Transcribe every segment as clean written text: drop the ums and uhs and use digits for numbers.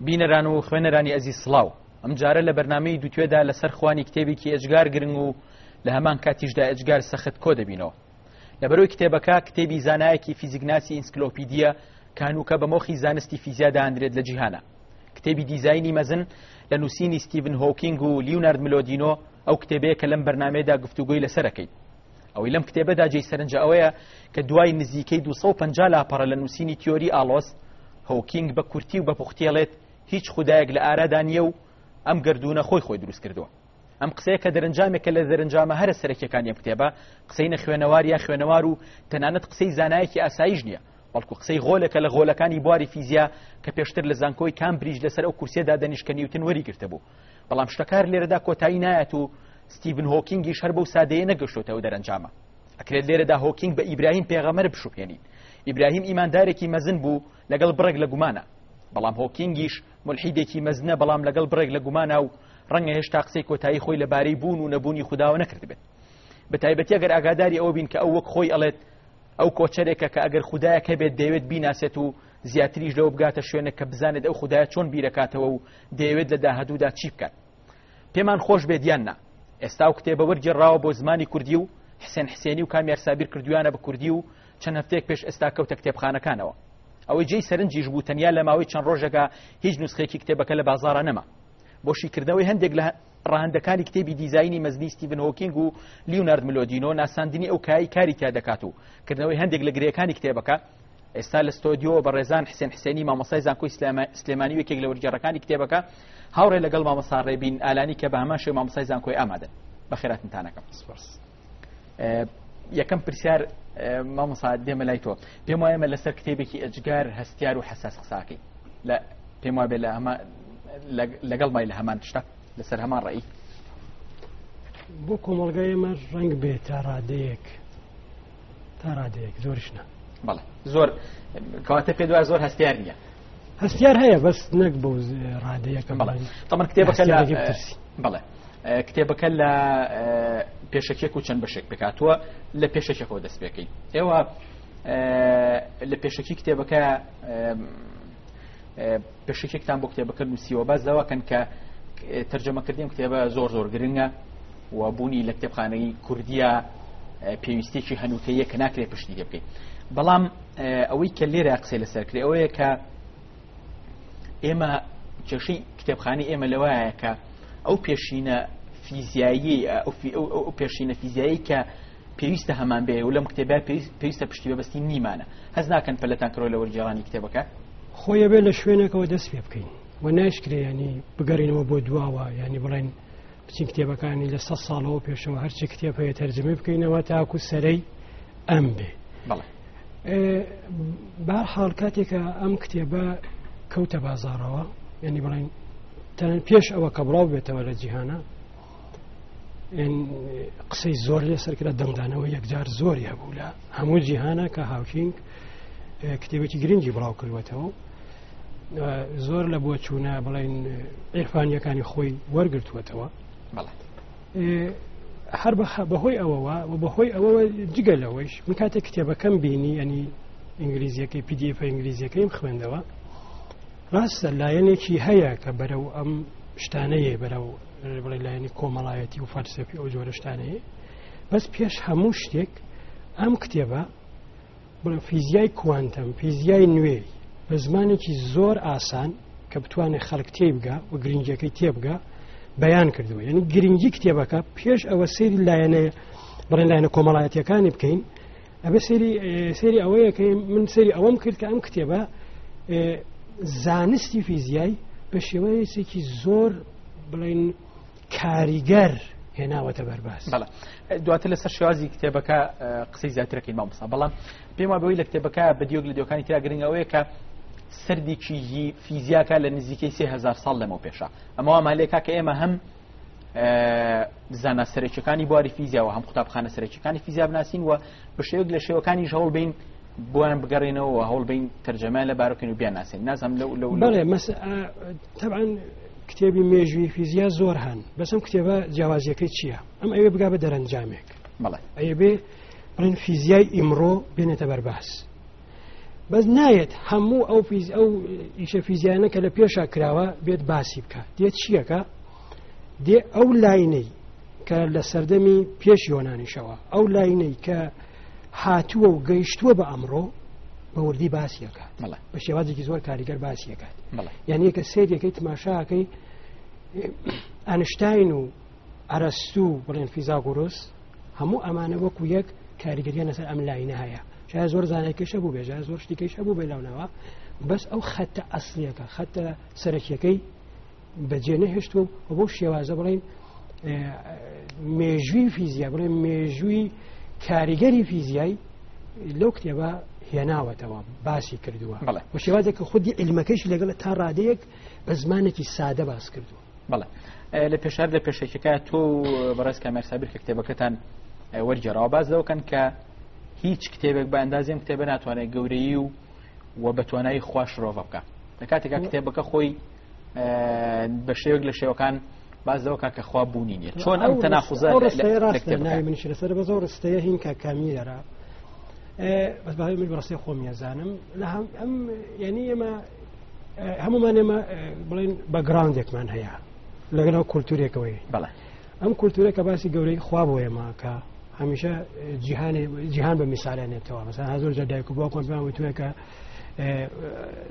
بینەران و خوێنەرانی ئەزیز سڵاو، ئەم جارە لە بەرنامەی دووتوێدا لەسەر خوانی کتێبێکی ئەجگار گرنگ و لە هەمان کاتیشدا ئەجگار سەخت کۆ دەبینەوە. لەبەرەوەی کتێبەکە کتێبی زانایەکی فیزیکناسی ئینسکلۆپیدیە کانووکە بە مۆخی زانستی فیزیادا هەندرێت لە جیهانە. کتێبی دیزایانی مەزن لە نووسینی ستیڤن هۆکینگ و لیونارد ملۆدینۆ ئەو کتێبەیە کە لەم بەرنامەیەدا گفتوگۆی لەسەرەکەی. ئەوەی لەم کتێبەدا جێی سەرنجە ئەوەیە کە دوای نزیکەی 250 لاپەڕە لە نووسینی تیۆری ئالۆس، هۆکینگ بە کورتی و بە پوختێڵێت هیچ خودایەک لە ئارادا نییە و ئەم گردونە خۆی دروست کردووە. ئەم قسەیە کە دەرەنجامێکە لە دەرەنجامە هەرە سەرەکیەکانی ئەم کتێبە، قسەی نەخوێنەوار یا خوێنەوار و تەنانەت قسەی زانایەکی ئاسایش نییە، بەڵکو قسەی غۆلێکە لە غۆلەکانی بواری فیزیا کە پێشتر لە زانکۆی کامبریج لەسەر ئەو کورسێدا دەنیشکە نیوتن وەریگرتە بوو. بەڵام شتەکار لێرەدا کۆتایی نایەت و ستیڤن هۆکینگیش هەر بەو سادەیە نەگەشتۆتەوە دەرەنجامە. ئەکرێت لێرەدا هۆکینگ بە ئیبراهیم پێغەمبەر بشوپێنین. ئیبراهیم ئیماندارێکی مەزن بوو لەگەڵ بڕێک لە گومانە، بەڵام هۆکینگیش ملحیدێکی مەزنە بەڵام لەگەڵ بڕێک لە گومانە و ڕەنگە هێشتا قسەی کۆتایی خۆی لەبارەی بوون و نەبوونی خوداوە نەکردبێت. بەتایبەتی ئەگەر ئاگاداری ئەوە بین کە ئەو وەک خۆی ئەڵێت ئەو کۆچەرێکە کە ئەگەر خودایەک هەبێت دەیەوێت بیناسێت و زیاتریش لەوە بگاتە شوێنێک کە بزانێت ئەو خودایە چۆن بیرەکاتەوە و دەیەوێت لە داهەدوودا چی بکات. پێمان خۆش بێت یان نا، ئێستا و کتێبە وەرگێڕاوە بۆ زمانی کوردی و حسێن حسێنی و کامیار سابیر کردویانە بە کوردی و چەند هەفتەیەک پێش ئێستا کەوتە کتێبخانەکانەوە. ئەوەی جێی سەرنجیش بوو تەنیا لە ماوەی چەند ڕۆژێکە هیچ نوسخەیەکی کتێبەکە لە بازاڕە نەما. بۆشیکردنەوەی هەندێک لە ڕاهەندەکانی کتێبی دیزایانی مەزنی ستیڤن هۆکینگ و لیونارد ملۆدینۆ ناساندنی ئەو کاری تیا دەکات و کردنەوەی هەندێک لە گرێەکانی کتێبەکە ئێستا لە ستۆدیۆ بە ڕێزان حسێن حسێنی مامۆستای زانکۆی سلێمانی وەکێک لە وەرگێڕەکانی کتێبەکە هاوڕێ لەگەڵ مامۆستا ڕێبین ئالانی کە بە هەمان شێوە مامۆستای زانکۆی ئامادەن. بەخێراتتانەکەم. یەکەم پرسیار مامۆستا دێمە لای تۆ. پێم وایە لەسەر کتێبێکی ئەجگار هەستیار و حەساس قساکەی لە پێم وایە لەگەڵ مای لە هەمان شتە لەسەر هەمان ڕێی بۆ کۆمەڵگای ئێمە ڕەنگ بێت تا ڕادەیەک زۆرشنە. بەڵێ زۆر کەواتە پێ دوای زۆر هەستیار نییە. هەستیار هەیە بەس نەک بۆ ڕادەیەکەم. تەمەن کتێبەکە بەڵێ کتێبەکە لە پێشەکێک و چەند بەشێک بکاتووە لە پێشەکێکەوە دەست پێکەین. ئێوە لە پێشەکی کتێبەکە پێشەکێکتان بۆ کتێبەکە نووسیوە باز داواکەن کە تەرجەمەکردنی کتێبە زۆر گرنگە و بوونی لە کتێبخانەی کوردیە پێویستێکی هەنووتەیە کە ناکرێت پشتی لێ بکەین. بەڵام ئەوەی کە لێرە قسەی لەسەر کرێ ئەوەیە کە ئێمە کێشەی کتێبخانەی ئێمە لەوایە کە ئەو پێشینە فیزیایی ئەو پێشینە فیزیایی کە پێویستە هەمان بێ و لەم کتێبە پێویستە پشتی بەبەستی نیمانە. هەز ناکەن پەلەتان کڕۆ لە وەرگێڕانی کتێبەکە خۆیە بێ لە شوێنێکەوە دەست پێ بکەین و ناشکرێ ینی بگەڕینەوە بۆ دواوە، ینی بڵێن بچین کتێبەکانی لە 100 ساڵەوە پێشەوە هەرچی کتێب هەیە تەرجمە بکەینەوە تاکو سەرەی ئەم بێ. بەهەرحاڵ کاتێکە ئەم کتێبە کەوتە بازاڕەوە، ینی بڵێن تەنان پێش ئەوە کە بڵاو بێتەوە لە جیهانە، قسەی زۆر لێسەرکرا دەنگدانەوە یەکجار زۆری هەبوو لە هەموو جیهانە کە هاوکینگ کتێبێکی گرنگی بڵاو کردوێتەوە، زۆر لە بۆ چوونە بڵێن عیرفانیەکانی خۆی وەرگرتوێتەوە. هەر بەهۆی ئەوەوە و بەهۆی ئەوەوە جگە لەوەیش من کاتێک کتێبەکەم بینی ینی ئینگلیزیەکەی PDF ئینگلیزیەکەیم خوێندەوە، ڕاستە لایەنێکی هەیە کە بەرەو ئەم شتانەیە بەرەو بڵێ لایەنی کۆمەڵایەتی و فەلسەفی ئەو جۆرە شتانەیە، بەس پێش هەموو شتێک ئەم کتێبە بڵێ فیزیای کوانتەم فیزیای نوێی بە زمانێکی زۆر ئاسان کە بتوانێت خەڵک تێبگا و گرنگیەکەی تێبگا بەیان کردووە. یعنی گرنگی کتێبەکە پێش ئەوە سەیری لایەنەیە بڵێن لایەنە کۆمەڵایەتیەکانی بکەین، ئەبێ سەیری ئەوەیە کە من سەیری ئەوەم کرد کە ئەم کتێبە زانستی فیزیایی بە شێوەیەکی زۆر بڵێن کاریگەر هێناوەتە بەرباز. دواتر لەسەر شێوازی کتێبەکە قسەی زیاترەکەین مامۆستا، بەڵام پێم وایە بەوەی لە کتێبەکە بە دیۆک لە دیۆکانی ترا گرنگەوەیە کە سەردێکی فیزیاکە لە نزیکەی 3000 ساڵ لەمەوە پێشە. ئەمەوە مالێکا کە ئێمە هەم زانە سەرەکیەکانی بواری فیزیا و هەم قوتابخانە سەرەکیەکانی فیزیا بناسین و بە شێوەیەک لە شێوەکانیش هەوڵ بین بۆیان بگەڕێنەوە و هەوڵ بین تەرجەمە لە بارەکەین و بیان ناسین. نازانم لەو بەڵێ طبعا کتێبی مێژووی فیزیا زۆر هەن، بەسم کتێبە جیاوازیەکەی چییە؟ ئەم ئەوێ بگا بە دەرەنجامێک ئەیە بێ بڵێن فیزیای ئیمڕۆ بێنێتە بەرباز. بەس نایەت هەموو ئەو ئیشە فیزیانە کە لە پێشە کراوە بێت باسی بکە دێت چیەکە دێ ئەو لاینەی کە لە سەردەمی پێش یۆنانیشەوە ئەو لاینەی کە هاتووە و گەیشتووە بە ئەمڕۆ بە وردی باسیەکات بە شێوازێکی زۆر کاریگەر باسیەکات یعنی کە سێریەکەی تماشاکەی ئەنشتاین و ئەرەستوو بڵێن فیزاگۆرۆس هەموو ئەمانە وەکو یەک کاریگەریان لەسەر ئەم لاینە هەیە شاید زۆر زانایکەشە بوو بێژە زۆر شتێکیشە بوو بێ لەونەوە بەس ئەو خەتە ئەسلیەکە خەتە سەرەکیەکەی بەجێ نەهێشتووە و بۆ شێوازە بڵێن مێژووی فیزیا بڵێن مێژووی کاریگەری فیزیایی لەو کتێبە هێناوەتەوە باسی کردووە بە شێوازێک کە خودی علمەکەیش لەگەڵ تا ڕادەیەک بە زمانێکی سادە باس کردووە. بەڵێ لە پێشار لە پێشێکەکە تۆ بەڕێز کامێرسابیر کە کتێبەکەتان وەرجێڕاوە باز دەوەکەن کە هیچ کتێبێک بە ئەندازێم کتێبە ناتوانێت گەورەی و بە توانایی خوا شڕۆڤ بکە لە کاتێکا کتێبەکە خۆی بە شێوەک لە شێوەکان باز دەوەکە کە خوا بوونی نیە چۆن ئەم تەناقوزە ناوی منیش لەسەر بە زۆر ڕستەیە هین کە کامیلەرە بەس باوی من بەڕاستی خۆم یازانم لە ئەم یعنی ئێمە هەمومان ئێمە بڵێن بەگراوندێکمان هەیە لەگەڵ کولتورێکەوەی بەڵێ ئەم کولتورێکە باسی گەورەی خوا بۆ ئێمە کە هەمیشە جیهان بە میساڵێنێتەوە مەسەڵەن زۆر جار دایک و باوکم پێیان وتووە کە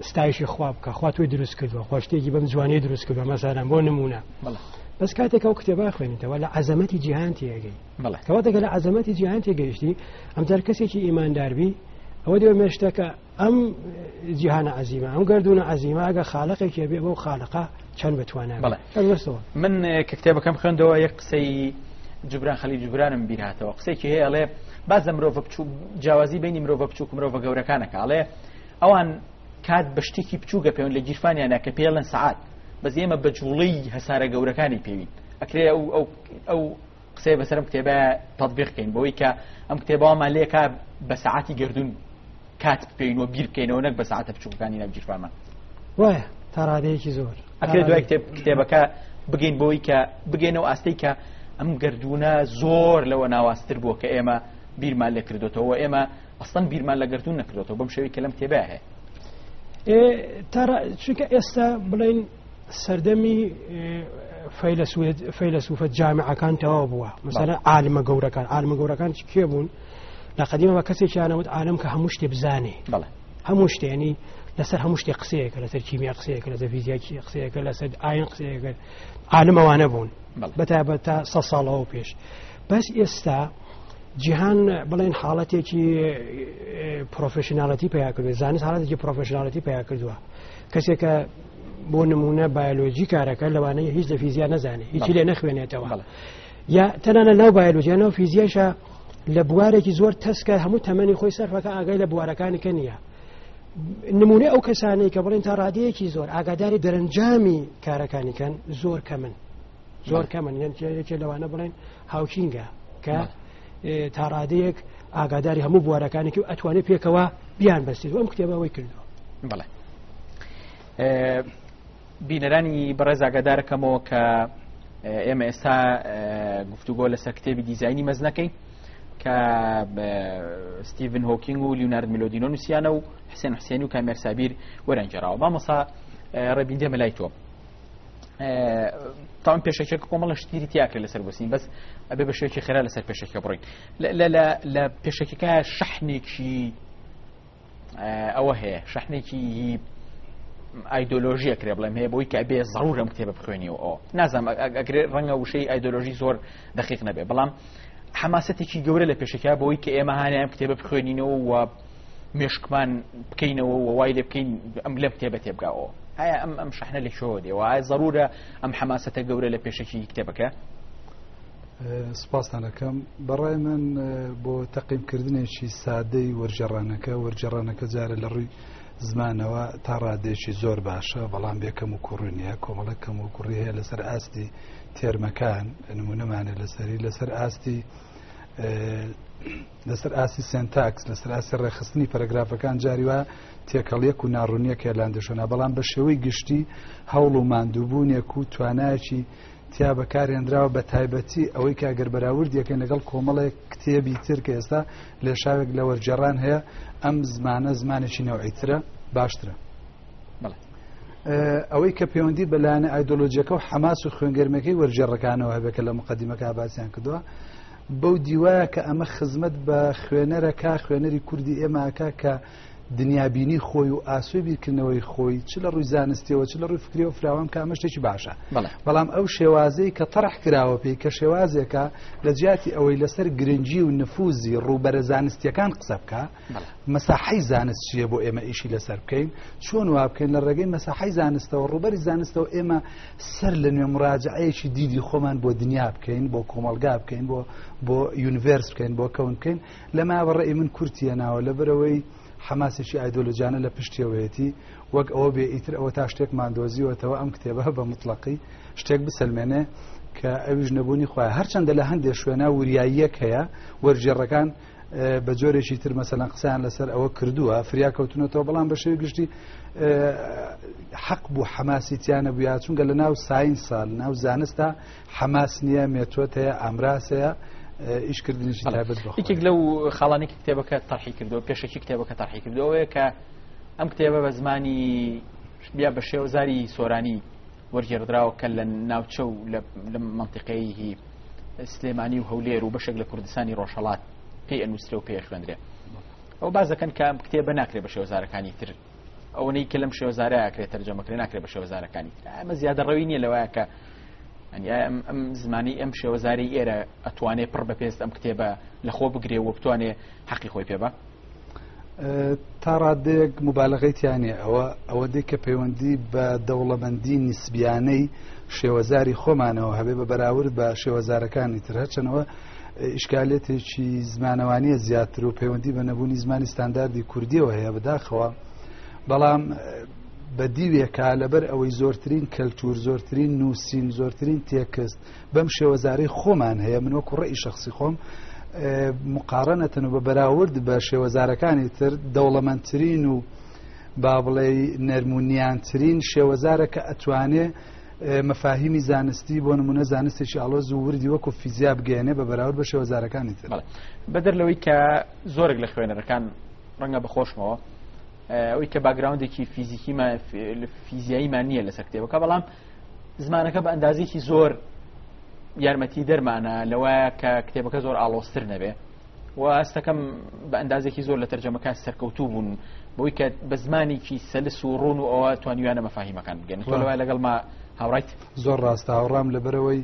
ستایشی خوا بکە خوا تۆی دروست کردووە خوا شتێکی بەم جوانەی دروست کردووە مەسەڵەن بۆ نمونە بەس کاتێک ئەو کتێبە خوێنیتەوە لە عەزەمەتی جیهان تێگەی کەواتەکە لە عەزەمەتی جیهان تێگەیشتی ئەمجار کەسێکی ئیمانداربی ئەوە دێ مێشتەکە ئەم جیهانە عەزیمە ئەم گەردونە عەزیمە ئەگە خالقێکی بێ بەو خالقە چەند بتوانە من کە کتێبەکەم خوێندەوە یەک قسەی جبران خەلیل جبرانم بیر هاتەوە قسێکی هەیە ئەڵێ باز لە مرۆڤ بچوو جیاوازی بینی مرۆڤ بچووک و مرۆڤ گەورەکانەکە ئەڵێ ئەوان کات بە شتێکی بچووکە پێوەن لە گیرفانیانە کە پێڵەن سەعات بەس ئێمە بە جوڵەی هەسارە گەورەکانی پێوین ئەکرێ ئەو قسەی بەسەرم کتێبە تەطبیق بکەین بۆی کە ئەم کتێبەوەمان لێکە بە سەعاتی گردون کات بکەینەوە بیر بکەینەوە نەک بە سەعاتە بچووکەکانی ناو گیرفانمان وایە تا ڕادەیەکی زۆر ئەکرێ دوای کتێبەکە بگەین بۆی کە بگەینەوە ئاستەی کە ئەم گردونە زۆر لەوە ناواستر بووە کە ئێمە بیرمان لێ کردوتەوە ئێمە ئەسڵەن بیرمان لە گردون نەکردوتەوە بەم شێوەی کە لەم کتێبە هەیە چونکە ئێستا بڵێن سەردەمی فەیلسوفە جامعەکان تەواو بووە مەسەلەن عالمە گەورەکان کێ بوون لە قەدیمەوە کەسێکیانەوت عالم کە هەموو شتێ بزانێ هەموو شتێ ینی لەسەر هەموو شتێ قسەیەکە لەسەر کیمیا قسەیەکە لەسەر فیزیکی قسەیەکە لەسەر ئاین قسەیەکە عالم ئەوانە بوون بەتابەت تا 100 ساڵەوە پێش بەس ئێستا جیهان بڵێن حاڵەتێکی پرۆفێشناڵەتی پیا کردووە زانست حاڵەتێکی پرۆفێشناڵەتی پیا کردووە کەسێکە بۆ نمونە بایۆلۆجی کارەکە لەوانەیە هیچ لە فیزیا نەزانێت هیچی لێ نەخوێنێتەوە یا تەنانە ناو بایۆلۆجیانەوە فیزیاشە لە بوارێکی زۆر تەسکە هەموو تەمەنی خۆی سەرفەکە ئاگای لە بوارەکانەکە نییە نمونە ئەو کەسانەی کە بڵێن تا ڕادەیەکی زۆر ئاگاداری دەرەنجامی کارەکانیکەن زۆر کەمن یەکێ لەوانە بڵێن هاوکینگە کە تا ڕادەیەک ئاگاداری هەموو بوارەکانێکی و ئەتوانێت پێکەوە بیان بەستێت ئەم کتێبەوەی کردووە. بەڵێ بینەرانی بەڕێز ئاگادارەکەمەوە کە ئێمە ئێستا گفتوگۆ لەسەر کتێبی دیزاینی مەزنەکەی کە ستیڤن هۆکینگ و لیونارد میلۆدینۆ نووسیانە و حسێن حوسێنی و کامێر سابیر وەرەنجێراوە مامۆستا ڕێبیندێمە لای تۆ تاوان پێشەکێک کۆمەڵە شتیری تیاکرێت لەسەر بۆسین بەس ئەبێ بە شێوەیەکی خێرا لەسەر پێشەکە بڕۆین لە پێشەکەکە شەحنێکی ئەوە هەیە شەحنێکی ئایدۆلۆژیە کرێ بڵێم هەیە بۆی کە ئەبێ زەڕور ئەم کتێبە بخوێنیەوە ئەو نازانم ئەگرێ ڕەنگە وشەی ئایدۆلۆژی زۆر دەقیق نەبێ بەڵام حماسەتێکی گەورە لە پێشەکە بۆی کە ئێمە هانیان کتێبە بخوێنینەوە و مێشکمان بکەینەوە و وای لێ بکەین ئەم لەم کتێبە تێبگاەوە ئایا ئەم شەحنە لە شۆ دێەوە ئایا زەڕورە ئەم حماسەتە گەورە لە پێشەکی کتێبەکە؟ سپاسانەکەم بەڕای من بۆ تەقیمکردنێکی سادەی وەرجێڕانەکە جارە لە ڕووی زمانەوە تا ڕادێکی زۆر باشە بەڵام بێکەم و کوڕنیە کۆمەڵەکەم و کوڕی هەیە لەسەر ئاستی تێرمەکان نمونەمانێ لەسەر ئاستی سنتاکس لەسەر ئاستی ڕێخستنی پەرەگرافەکان جاری وە تێکەڵیەک و ناڕوونیەک هێلاندەشۆنا بەڵام بە شێوەی گشتی هەوڵ و ماندووبوونێک و توانایەکی تیا بەکارهێنراوە بە تایبەتی ئەوەی کە ئەگەر بەراوردیەکەی لەگەڵ کۆمەڵێک کتێبی تر کە ئێستا لێشاوێک لە وەرجێڕان هەیە ئەم زمانە زمانێکی نەوعیترە باشترە. ئەوەی کە پەیوەندی بەلایەنە ئایدۆلۆجیەکە و حەماس و خوێنگەرمەکەی وەرجێڕەکانەوە هەبێت کە لە مقدمەکە باسییان کردووە بەو دیوایە کە ئەمە خزمەت بە خوێنەرەکە خوێنەری کوردی ئێماکە کە دنیابینی خۆی و ئاسوی بیرکردنەوەی خۆی چ لە ڕووی زانستیەوە چ لە ڕووی فکری و فراوان کە ئەمە شتێکی باشە. بەڵام ئەو شێوازەی کە تەڕح کراوە پێی کە شێوازێکە لە جیاتی ئەوەی لەسەر گرنگی و نفوزی ڕووبەرە زانستیەکان قسە بکە مەساحەی زانست چییە بۆ ئێمە ئیشی لەسەر بکەین چۆن وا بکەین لە ڕێگەی مەساحەی زانستەوە ڕووبەری زانستەوە ئێمە سەر لە نوێ مراجعەیەکی دیدی خۆمان بۆ دنیا بکەین بۆ کۆمەلگا بکەین بۆ یونیڤرس بکەین بۆ کەون بکەین لەما بەڕێی من کورتیە ناوە لەبەرەوەی حماسێکی ئایدۆلۆجیانە لە پشتیەوەیەتی وەک ئەوە بێ ئیتر ئەوە تا شتێکمان دۆزیوەتەوە ئەم کتێبە بە مطلقی شتێک بسەلمێنێ کە ئەویش نەبوونی خۆی هەرچەندە لە هەندێک شوێنە وریاییەک هەیە وەرجێڕەکان بە جۆرێکی تر مەسەلەن قسەیان لەسەر ئەوە کردووە فریا کەوتونەتەوە بەڵام بە شێوەی گشتی حەق بوو حەماسیتیانە بوویا چونکە لە ناو ساینسا لە ناو زانستە حەماس نییە مێتۆت هەیە ئامراس هەیە ئیشکردنیشی تایبەت بخۆ. یەکێک لەو خاڵانێکی کتێبەکە تەرحی کردەوە پێشەکی کتێبەکە تەرحی کردەوەیە کە ئەم کتێبە بە زمانی بیا بە شێوەزاری سۆرانی وەرجێڕدراوە کە لە ناوچە و لە مەنتیقەی سلێمانی و هەولێر و بەشێک لە کوردستانی ڕۆژهەڵات پێی ئەنووسرا و پێی خوێندرێ. ئەو باز دەکەن کە ئەم کتێبە ناکرێت بە شێوەزارەکانی تر ئەوەی کە لەم شێوەزارە ئاکرێت تەرجەمەکرێ ناکرێت بە شێوەزارەکانی تر. ئەمە زیادەڕەوی نییە لەوەیە کە ئەم زمانی ئەم شێوەزاری ئێرە ئەتوانێت پڕ بەپێست ئەم کتێبە لە خۆ بگرێ و بتوانێ حەقی خۆی پێ بە تا ڕادێک مبالغەیتیانێ ئەوە دێک کە پەیوەندی بە دەوڵەمەندی نیسبیانەی شێوەزاری خۆمانەوە هەبێ بە بەراورد بە شێوەزارەکانی تر هەرچەنەوە ئیشکالێتێکی زمانەوانیە زیاتر و پەیوەندی بە نەبوونی زمانی ستانداردی کوردیەوە هەیە بەداخەوە بەڵام بە دیوێکە لەبەر ئەوەی زۆرترین کەلتور زۆرترین نووسین زۆرترین تێکست بەم شێوەزارەی خۆمان هەیە من وەکو ڕێی شەخصی خۆم مقارنەتەن و بە بەراورد بە شێوەزارەکانی تر دەوڵەمەندترین و با بڵێ نەرمونیانترین شێوەزارە کە ئەتوانێ مەفاهیمی زانستی بۆ نمونە زانستێکی ئاڵۆز و وردی وەکو فیزیا بگەێنێ بە بەراورد بە شێوەزارەکانی تر. بەدەر لەوەی کە زۆرێک لە خوێنەرەکان ڕەنگە بەخۆشمەوە ئەوەی کە باگراوندێکی فیزیاییمان نییە لەسەر کتێبەکە بەڵام زمانەکە بە ئەندازێکی زۆر یارمەتی دەرمانە لەوەیە کە کتێبەکە زۆر ئاڵۆستر نەبێ و ئەستەکەم بە ئەندازێکی زۆر لە تەرجەمەکان سەرکەوتوو بوون بۆی کە بە زمانێکی سەلس و ڕوون و ئەوە توانیوانە مەفاهیمەکان بگەن لەوە لەگەڵ ما هاوڕایت زۆر ڕاستە هاوڕام لەبەرەوەی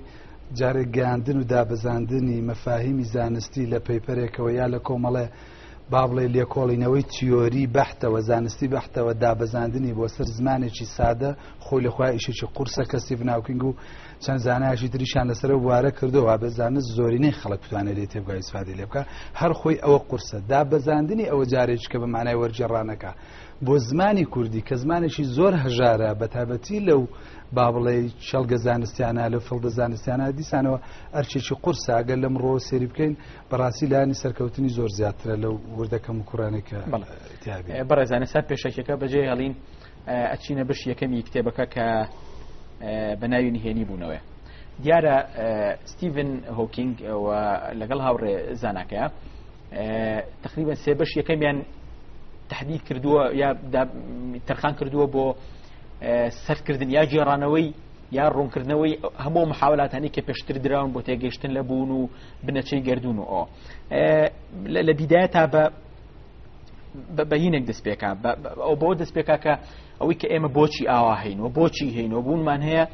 جارێک گەیاندن و دابەزاندنی مەفاهیمی زانستی لە پەیپەرێکەوە یا لە کۆمەڵێ با بڵێ لێکۆڵینەوەی تیۆری بەحتەوە زانستی بەحتەوە دابەزاندنی بۆ سەر زمانێکی سادە خۆی لەخوای ئیشێکی قورسە کەسی بناوکینگ و چەند زانایشی تریشان لەسەر وارە کردەوە بە زانست زۆرینەی خەڵک بتوانێت لێ تێبگای ئیسفادی لێ بکە هەر خۆی ئەوە قورسە دابەزاندنی ئەوە جارێک کە بە معنای وەرجێڕانەکە بۆ زمانی کوردی کە زمانێکی زۆر هەژارە بە تایبەتی لەو با بڵێ شەڵگە زانستیانە لە فڵدە زانستیانە دیسانەوە ئەرچێکی قورسە ئەگەر لەم ڕۆ سێری بکەین بەڕاستی لایانی سەرکەوتنی زۆر زیاترە لەو وردەکەم و کوڕانێکە بەڕێزانە پێشەکێکە بەجێ هەڵین ئەچینە بەش یەکەمی کتێبەکە کە بە ناوی نهێنی بوونەوەی دیارە ستیڤن هۆکینگ لەگەڵ هاوڕێ زاناکەیە تقریبا سێ بەش یەکەمیان تحدید کردووە یا تەرخان کردووە بۆ سەرکردن یا جێڕانەوەی یا ڕوونکردنەوەی هەموو محاولاتانی کە پێشتر دراون بۆ تێگەیشتن لە بوون و بنەچەی گردون و ئەو لە بیدایە تا بە هینێک دەستپێکا ئەو بۆ دەستپێکا کە ئەوەی کە ئێمە بۆچی ئاوا هەینەوە بۆچی هەینەوە بوونمان هەیە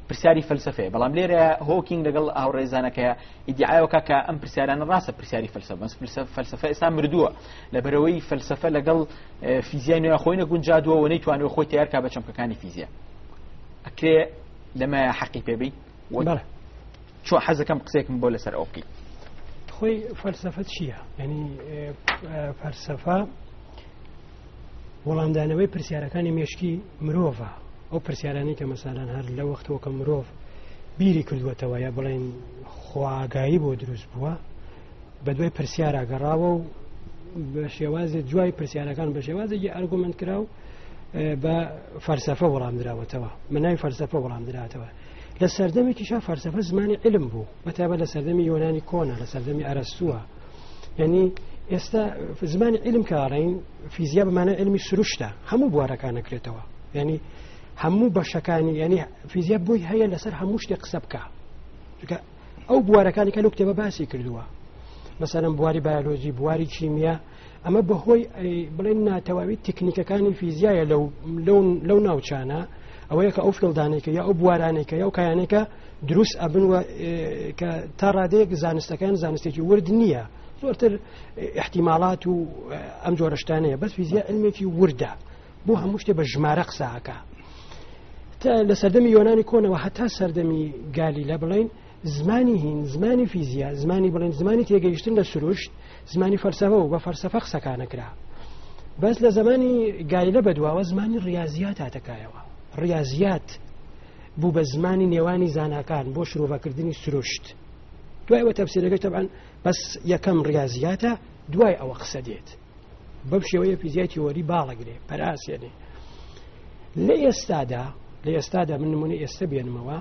پرسیاری فەلسفەیە بەڵام لێرە هۆکینگ لەگەڵ هاوڕێزانەکەیە ئیدعایەوە کە ئەم پرسیارانە ڕاستە پرسیاری فەلسفە ئێستا مردووە لەبەرەوەی فەلسفە لەگەڵ فیزیای نوێ خۆی نەگونجادووە و نەیتوانێت خۆی تیارکا بە چەمکەکانی فیزیا ئەکرێ لەمە حەقی پێبی چۆ حەزەکەم قسێکم بۆ لەسەر ئەو بکەیت خۆی فەلسفە چییە؟ یعنی فەلسفە وەڵامدانەوەی پرسیارەکانی مێشکی مرۆڤە ئەو پرسیارانی کە مەسالان هەر لە وەختەوە کە مرۆڤ بیری کردووەتەوە یا بڵێن خواگایی بۆ دروست بووە بە دوای پرسیارە گەڕاوە و بە شێوازی دوای پرسیارەکان بە شێوازێکی ئارگومنت کراو بە فەلسفە وەڵام دراوەتەوە مناوی فەلسفە وەڵام دراتەوە لە سەردەمێکیشا فەلسەفە زمانی علم بوو بەتابە لە سەردەمی یۆنانی کۆنا لە سەردەمی ئەرەستووە یعنی ئێستا زمانی علم کارین فیزیا بمانە علمی سروشتە هەموو بوارەکان نەکرێتەوە یعنی هەموو بەشەکانی یعنی فیزیا بۆی هەیە لەسەر هەموو شتێک قسە بکە چونکە ئەو بوارەکانی کە لەو کتێبە باسی کردووە مثلا بواری بیولۆژی بواری کیمیا ئەمە بەهۆی بڵێن ناتەواوی تکنیکەکانی فیزیایە لەو ناوچانە ئەوەیە کە ئەو فڵدانێکە یا ئەو بوارانێکە یا ئەو کایانێکە دروست ئەبنوە کە تا ڕادەیەک زانستەکان زانستێکی ورد نییە زۆرتر احتیمالات و ئەم جۆرەشتانەیە بەس فیزیا علمێکی وردە بۆ هەموو شتێ بە ژمارە قساکە لە سەردەمی یۆنانی کۆنەوە هەتا سەردەمی گالیلە بڵێن زمانی هین زمانی فیزیا زمانی بڵێن زمانی تێگەیشتن لە سروشت زمانی فەلسەفە و بە فەلسەفە قسەکانەکرا بەس لە زمانی گالیلە بەدواوە زمانی ڕیاضیات هاتەکایەوە ڕیاضیات بوو بە زمانی نێوانی زاناکان بۆ شرۆڤەکردنی سروشت دوایەوە تەفسیرەکەی تەبعاً بەس یەکەم ڕیاضیاتە دوای ئەوە قسە دێت بەم شێوەیە فیزیای تیۆری باڵەگرێ پەراسێنێ لە ئێستادا من نمونەی ئێستا بێنمەوە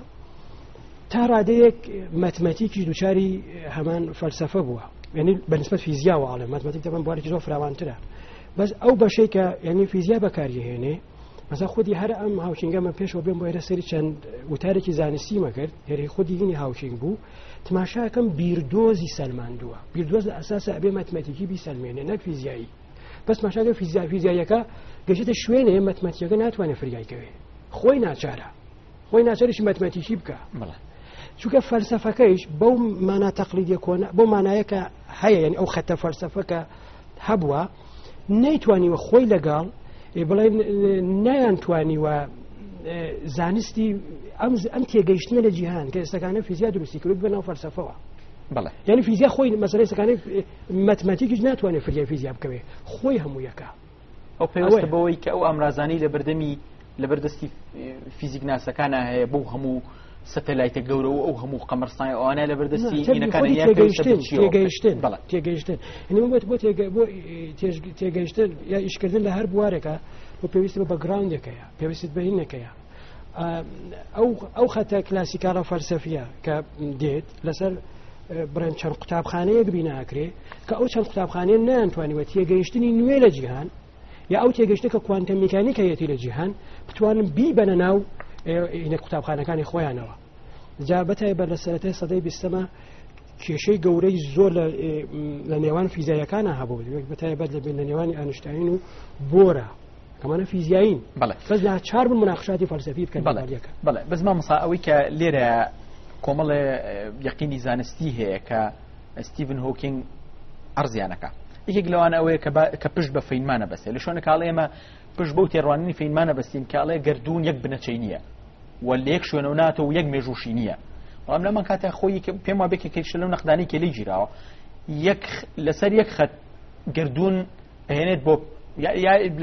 تا ڕادەیەک مەتمەتیکی دووچاری هەمان فەلسەفە بووە یعنی بەنسبەت فیزیا و عالم مەتمەتیک تەبەن بوارێکی زۆر فراوانترە بەس ئەو بەشەی کە یعنی فیزیا بەکاریهێنێ مثلا خودی هەر ئەم هاوشنگەمە پێشەوە بێم بۆ ئێرە سەری چەند وتارێکی زانستی مەکرد هێرەی خودی هینی هاوشنگ بوو تماشاکەم بیردۆزی سەلماندووە بیردۆز لە ئەساسە ئەبێ مەتمەتیکی بیسەلمێنێ نەک فیزیایی بەس ماشاکە فیزیایەکە گەشتە شوێنێ مەتمەتیەکە ناتوانێت فریایکەوێ خۆی ناچارێکی مەتمەتیکی بکە چونکە فەلسەفەکەیش بەو مانا تەقلیدیە کۆنا بەو مانایەکە هەیە یعنی ئەو خەتە فەلسەفەکە هەبووە نەیتوانیوە خۆی لەگەڵ بڵێن نەیانتوانیوە زانستی ئەم تێگەیشتنە لە جیهان کە ئێستاکانە فیزیا دروستی کرد بناو فەلسەفەوە یعنی فیزیا خۆی مەسەلەی ئێستاکانەی مەتمەتیکیش ناتوانێت فریای فیزیا بکەوێ خۆی هەموویەکە ئەو پێویستە بەوەی کە ئەو ئەمرازانی لە بەردەستی فیزیک ناسەکانە هەیە بۆ هەموو سەتەلایتە گەورە و ئەو هەموو قەمەرسای ئەوانە لە بەردەستی ئینەکانی تێگەیشتن بۆ تێگەیشتن یا ئیشکردن لە هەر بوارێکە بۆ پێویست بە بەگراوندێکەیە پێویست بە هینەکەیە ئەو خەتە کلاسیکاڵە فەلسەفیە کە دێت لەسەر بڕێن چەند قوتابخانەیەک بیناکرێ کە ئەو چەند قوتابخانەیە نەیانتوانیوە تێگەیشتنی نوێ لە جیهان یا ئەو تێگەیشتە کە کوانتەم میکانیکەیەتی لە جیهان بتوانن بنە ناو اینە قوتابخانەکانی خۆیانەوە جا بەتایبەت لە سەرەتای سەدەی بیستەمە کێشەی گەورەی زۆر لە نێوان فیزیایەکانە هەبوو بەتایبەت لە نێوانی ئاینشتاین و بۆرە کەمانە فیزیایین بەس ناچار بوون مناقشاتی فەلسەفی بکەن بەڵێ بەس مامۆستا ئەوەی کە لێرە کۆمەڵێ یەقینی زانستی هەیە کە ستیڤن هۆکینگ ئەرزیانەکە یەکێک لەوانە ئەوەیە کە پشت بە فەینمانە بەستێ لە شوێنە کاڵێ ئێمە پشت بەو تێڕوانینی فەینمانە بەستین کاڵێ گەردوون یەک بنەچەی نییە و لە یەک شوێنە و ناتەوە یەک مێژوشی نییە بەڵام لەمان کاتە خۆی پێم وا بێکێکش لەو نەقدانی کە لی گیراوە لەسەر یەک خەت گەردوون ئەهێنێت بۆ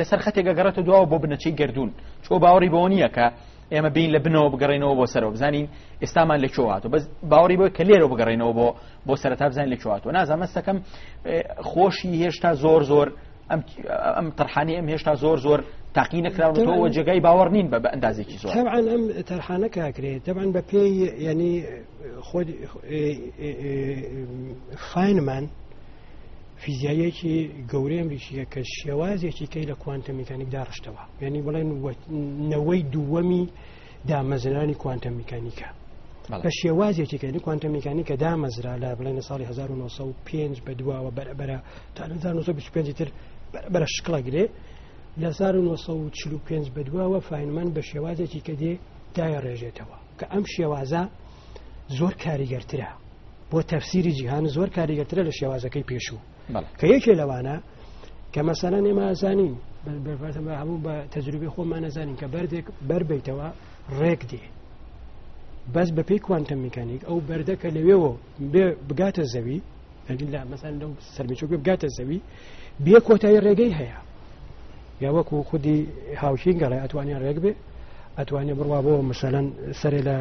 لەسەر خەتێکە گەڕێتە دواوە بۆ بنەچەی گەردوون چۆ باوەڕی بەوە نییە کە ئێمە بین لە بنەوە بگەڕێنەوە بۆ سەرەوە بزانین ئێستامان لەکوێ هاتووە بەس باوەڕی بۆ کە لێرەوە بگەڕێنەوە بۆ سەرەتا بزانین لەکوێ هاتووە نازانم مەستەکەم خۆشی هێشتا زۆر ئەم تەرحانی ئەم هێشتا زۆر تاقی نەکراونەوە جێگای باوەڕ نین بە ئەندازێکی زۆر طبعاً ئەم تەرحانە کاکرێت طبعاً بە پێی ینی خۆ فاینمان فیزیایەکی گەورەی ئەمریکیە کە شێوازێکی کەی لە کوانتەم میکانیک داڕشتەوە یعنی بڵێن نەوەی دووەمی دامەزرانی کوانتەم میکانیکە بە شێوازێکی کە کوانتەم میکانیکە دامەزرا لە بڵێنە ساڵی 1905 بە دواوە بەرە تا 1925 تر بەرە شکڵەگرێ لە 1945 بە دواوە فاینمان بە شێوازێکی کە دێ دایە ڕێژێتەوە کە ئەم شێوازە زۆر کاریگەرترە بۆ تەفسیری جیهان زۆر کاریگەرترە لە شێوازەکەی پێشوو کە یەکێ لەوانە کە مەسەلەن ئێمە ئازانین هەموو بە تەجروبی خۆمان نەزانین کە بەردێک بەربیتەوە ڕێک دێ بەس بە پێی کوانتەم میکانیک ئەو بەردەکە لەوێەوە بگاتە زەوی مەسەلەن لەو سەرمێچۆکە بگاتە زەوی بێ کۆتایی ڕێگەی هەیە یا وەکو خودی هاوشین گەڕێ ئەتوانێت ڕێک بێ ئەتوانێت بڕوا بۆ مەسەلەن سەرێ لە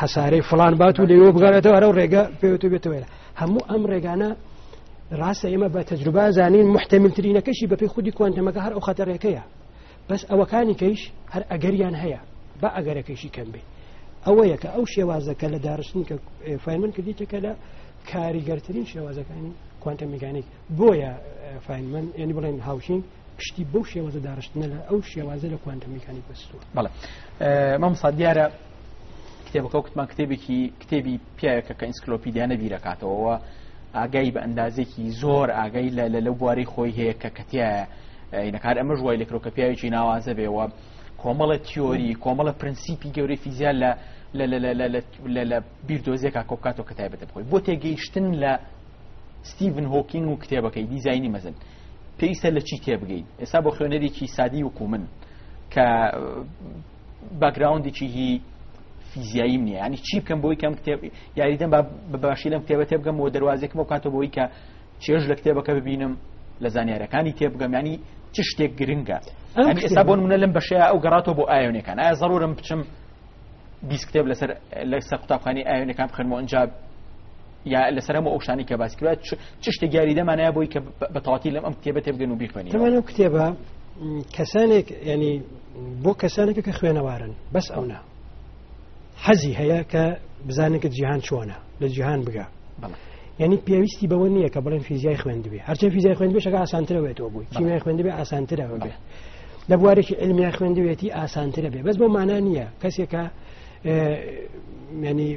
حەسارەی فڵان بات و لێوە بگەڕێتەوە ئەرە ڕێگە پێوەتە بێتەوە هەموو ئەم ڕێگانە ڕاستە ئێمە بە تەجروبە زانین محتەمیلترینەکەشی بە پێی خودی کوانتەمەکە هەر ئەو خەتەڕێکەیە بەس ئەوەکانی کەیش هەر ئەگەریان هەیە بە ئەگەرەکەیشی کەم بێ ئەوەیە کە ئەو شێوازەکە لە داڕشتن کە فاینمن کردیتەکە لە کاریگەرترین شێوازەکانی کوانتم میکانیک بۆیە فاینمن یعنی بڵێن هاوشنگ پشتی بەو شێوازە داڕشتنە لە ئەو شێوازە لە کوانتم میکانیک بەستووە. بەڵێ مامۆستا دیارە کتێبەکە وتمان کتێبی پیاوێکە کە ئینسکلۆپیدیا نەبیرەکاتەوە ئاگای بە ئەندازێکی زۆر ئاگای لەو بوارەی خۆی هەیە کە کەتیایە نەکار ئەمە ژوای لەکرۆکە پیاوێکی ناوازە بێەوە کۆمەڵە تیۆری کۆمەڵە پرەنسیپی گەورەی فیزیال لە بیردۆزێکا کۆبکاتەوە کە تایبەتە بخۆی بۆ تێگەیشتن لە ستیڤن هۆکینگ و کتێبەکەی دیزاینی مەزن پێویستە لە چی تێبگەین. ئێستا بۆ خوێنەرێکی سادی وەکو من کە باکگراوندێکی هی فیزیاییم نییە ینی چی بکەم بۆی کەم کتێب یاریدەم بە باشی لەم کتێبە تێبگەم بۆ دەواازێکم بکاتەوە بۆی کە چێژ لە کتێبەکە ببینم لە زانیارەکانی تێبگەم ینی چ شتێک گرنگە. ئێستا بۆ منە لەم بەشەیە ئەو گەڕاتەوە بۆ ئایۆنەکان ئایا زەڕورم بچم 20 کتێب لەسەر قوتابخانەی ئایۆنەکان بخێنمەوە ئەنجا یا لەسەرمە ئەو شانی کە باسی کرد چ شتێک یاریدەمانەیە بۆی کە بەتەواتی لەم ئەم کتێبە تێبگەن و بیخوێنین. تەمانە کتێبە کەسانێک ینی بۆ کەسانێکە کە خوێنەوارن بەس ئەونا حەزی هەیە کە بزانێکە جیهان چۆنە لە جیهان بگا ینی پێویستی بەوە نییە کە بڵێن فیزیای خوێندبێ هەرچەند فیزیای خوێندبێ شەکە ئاسانترەوێتەوە بووی کیمیای خوێندبێ ئاسانترەوە بێ لە بوارێکی علمیای خوێندبێتی ئاسانترە بێ بەس بۆ مانا نییە کەسێکە ینی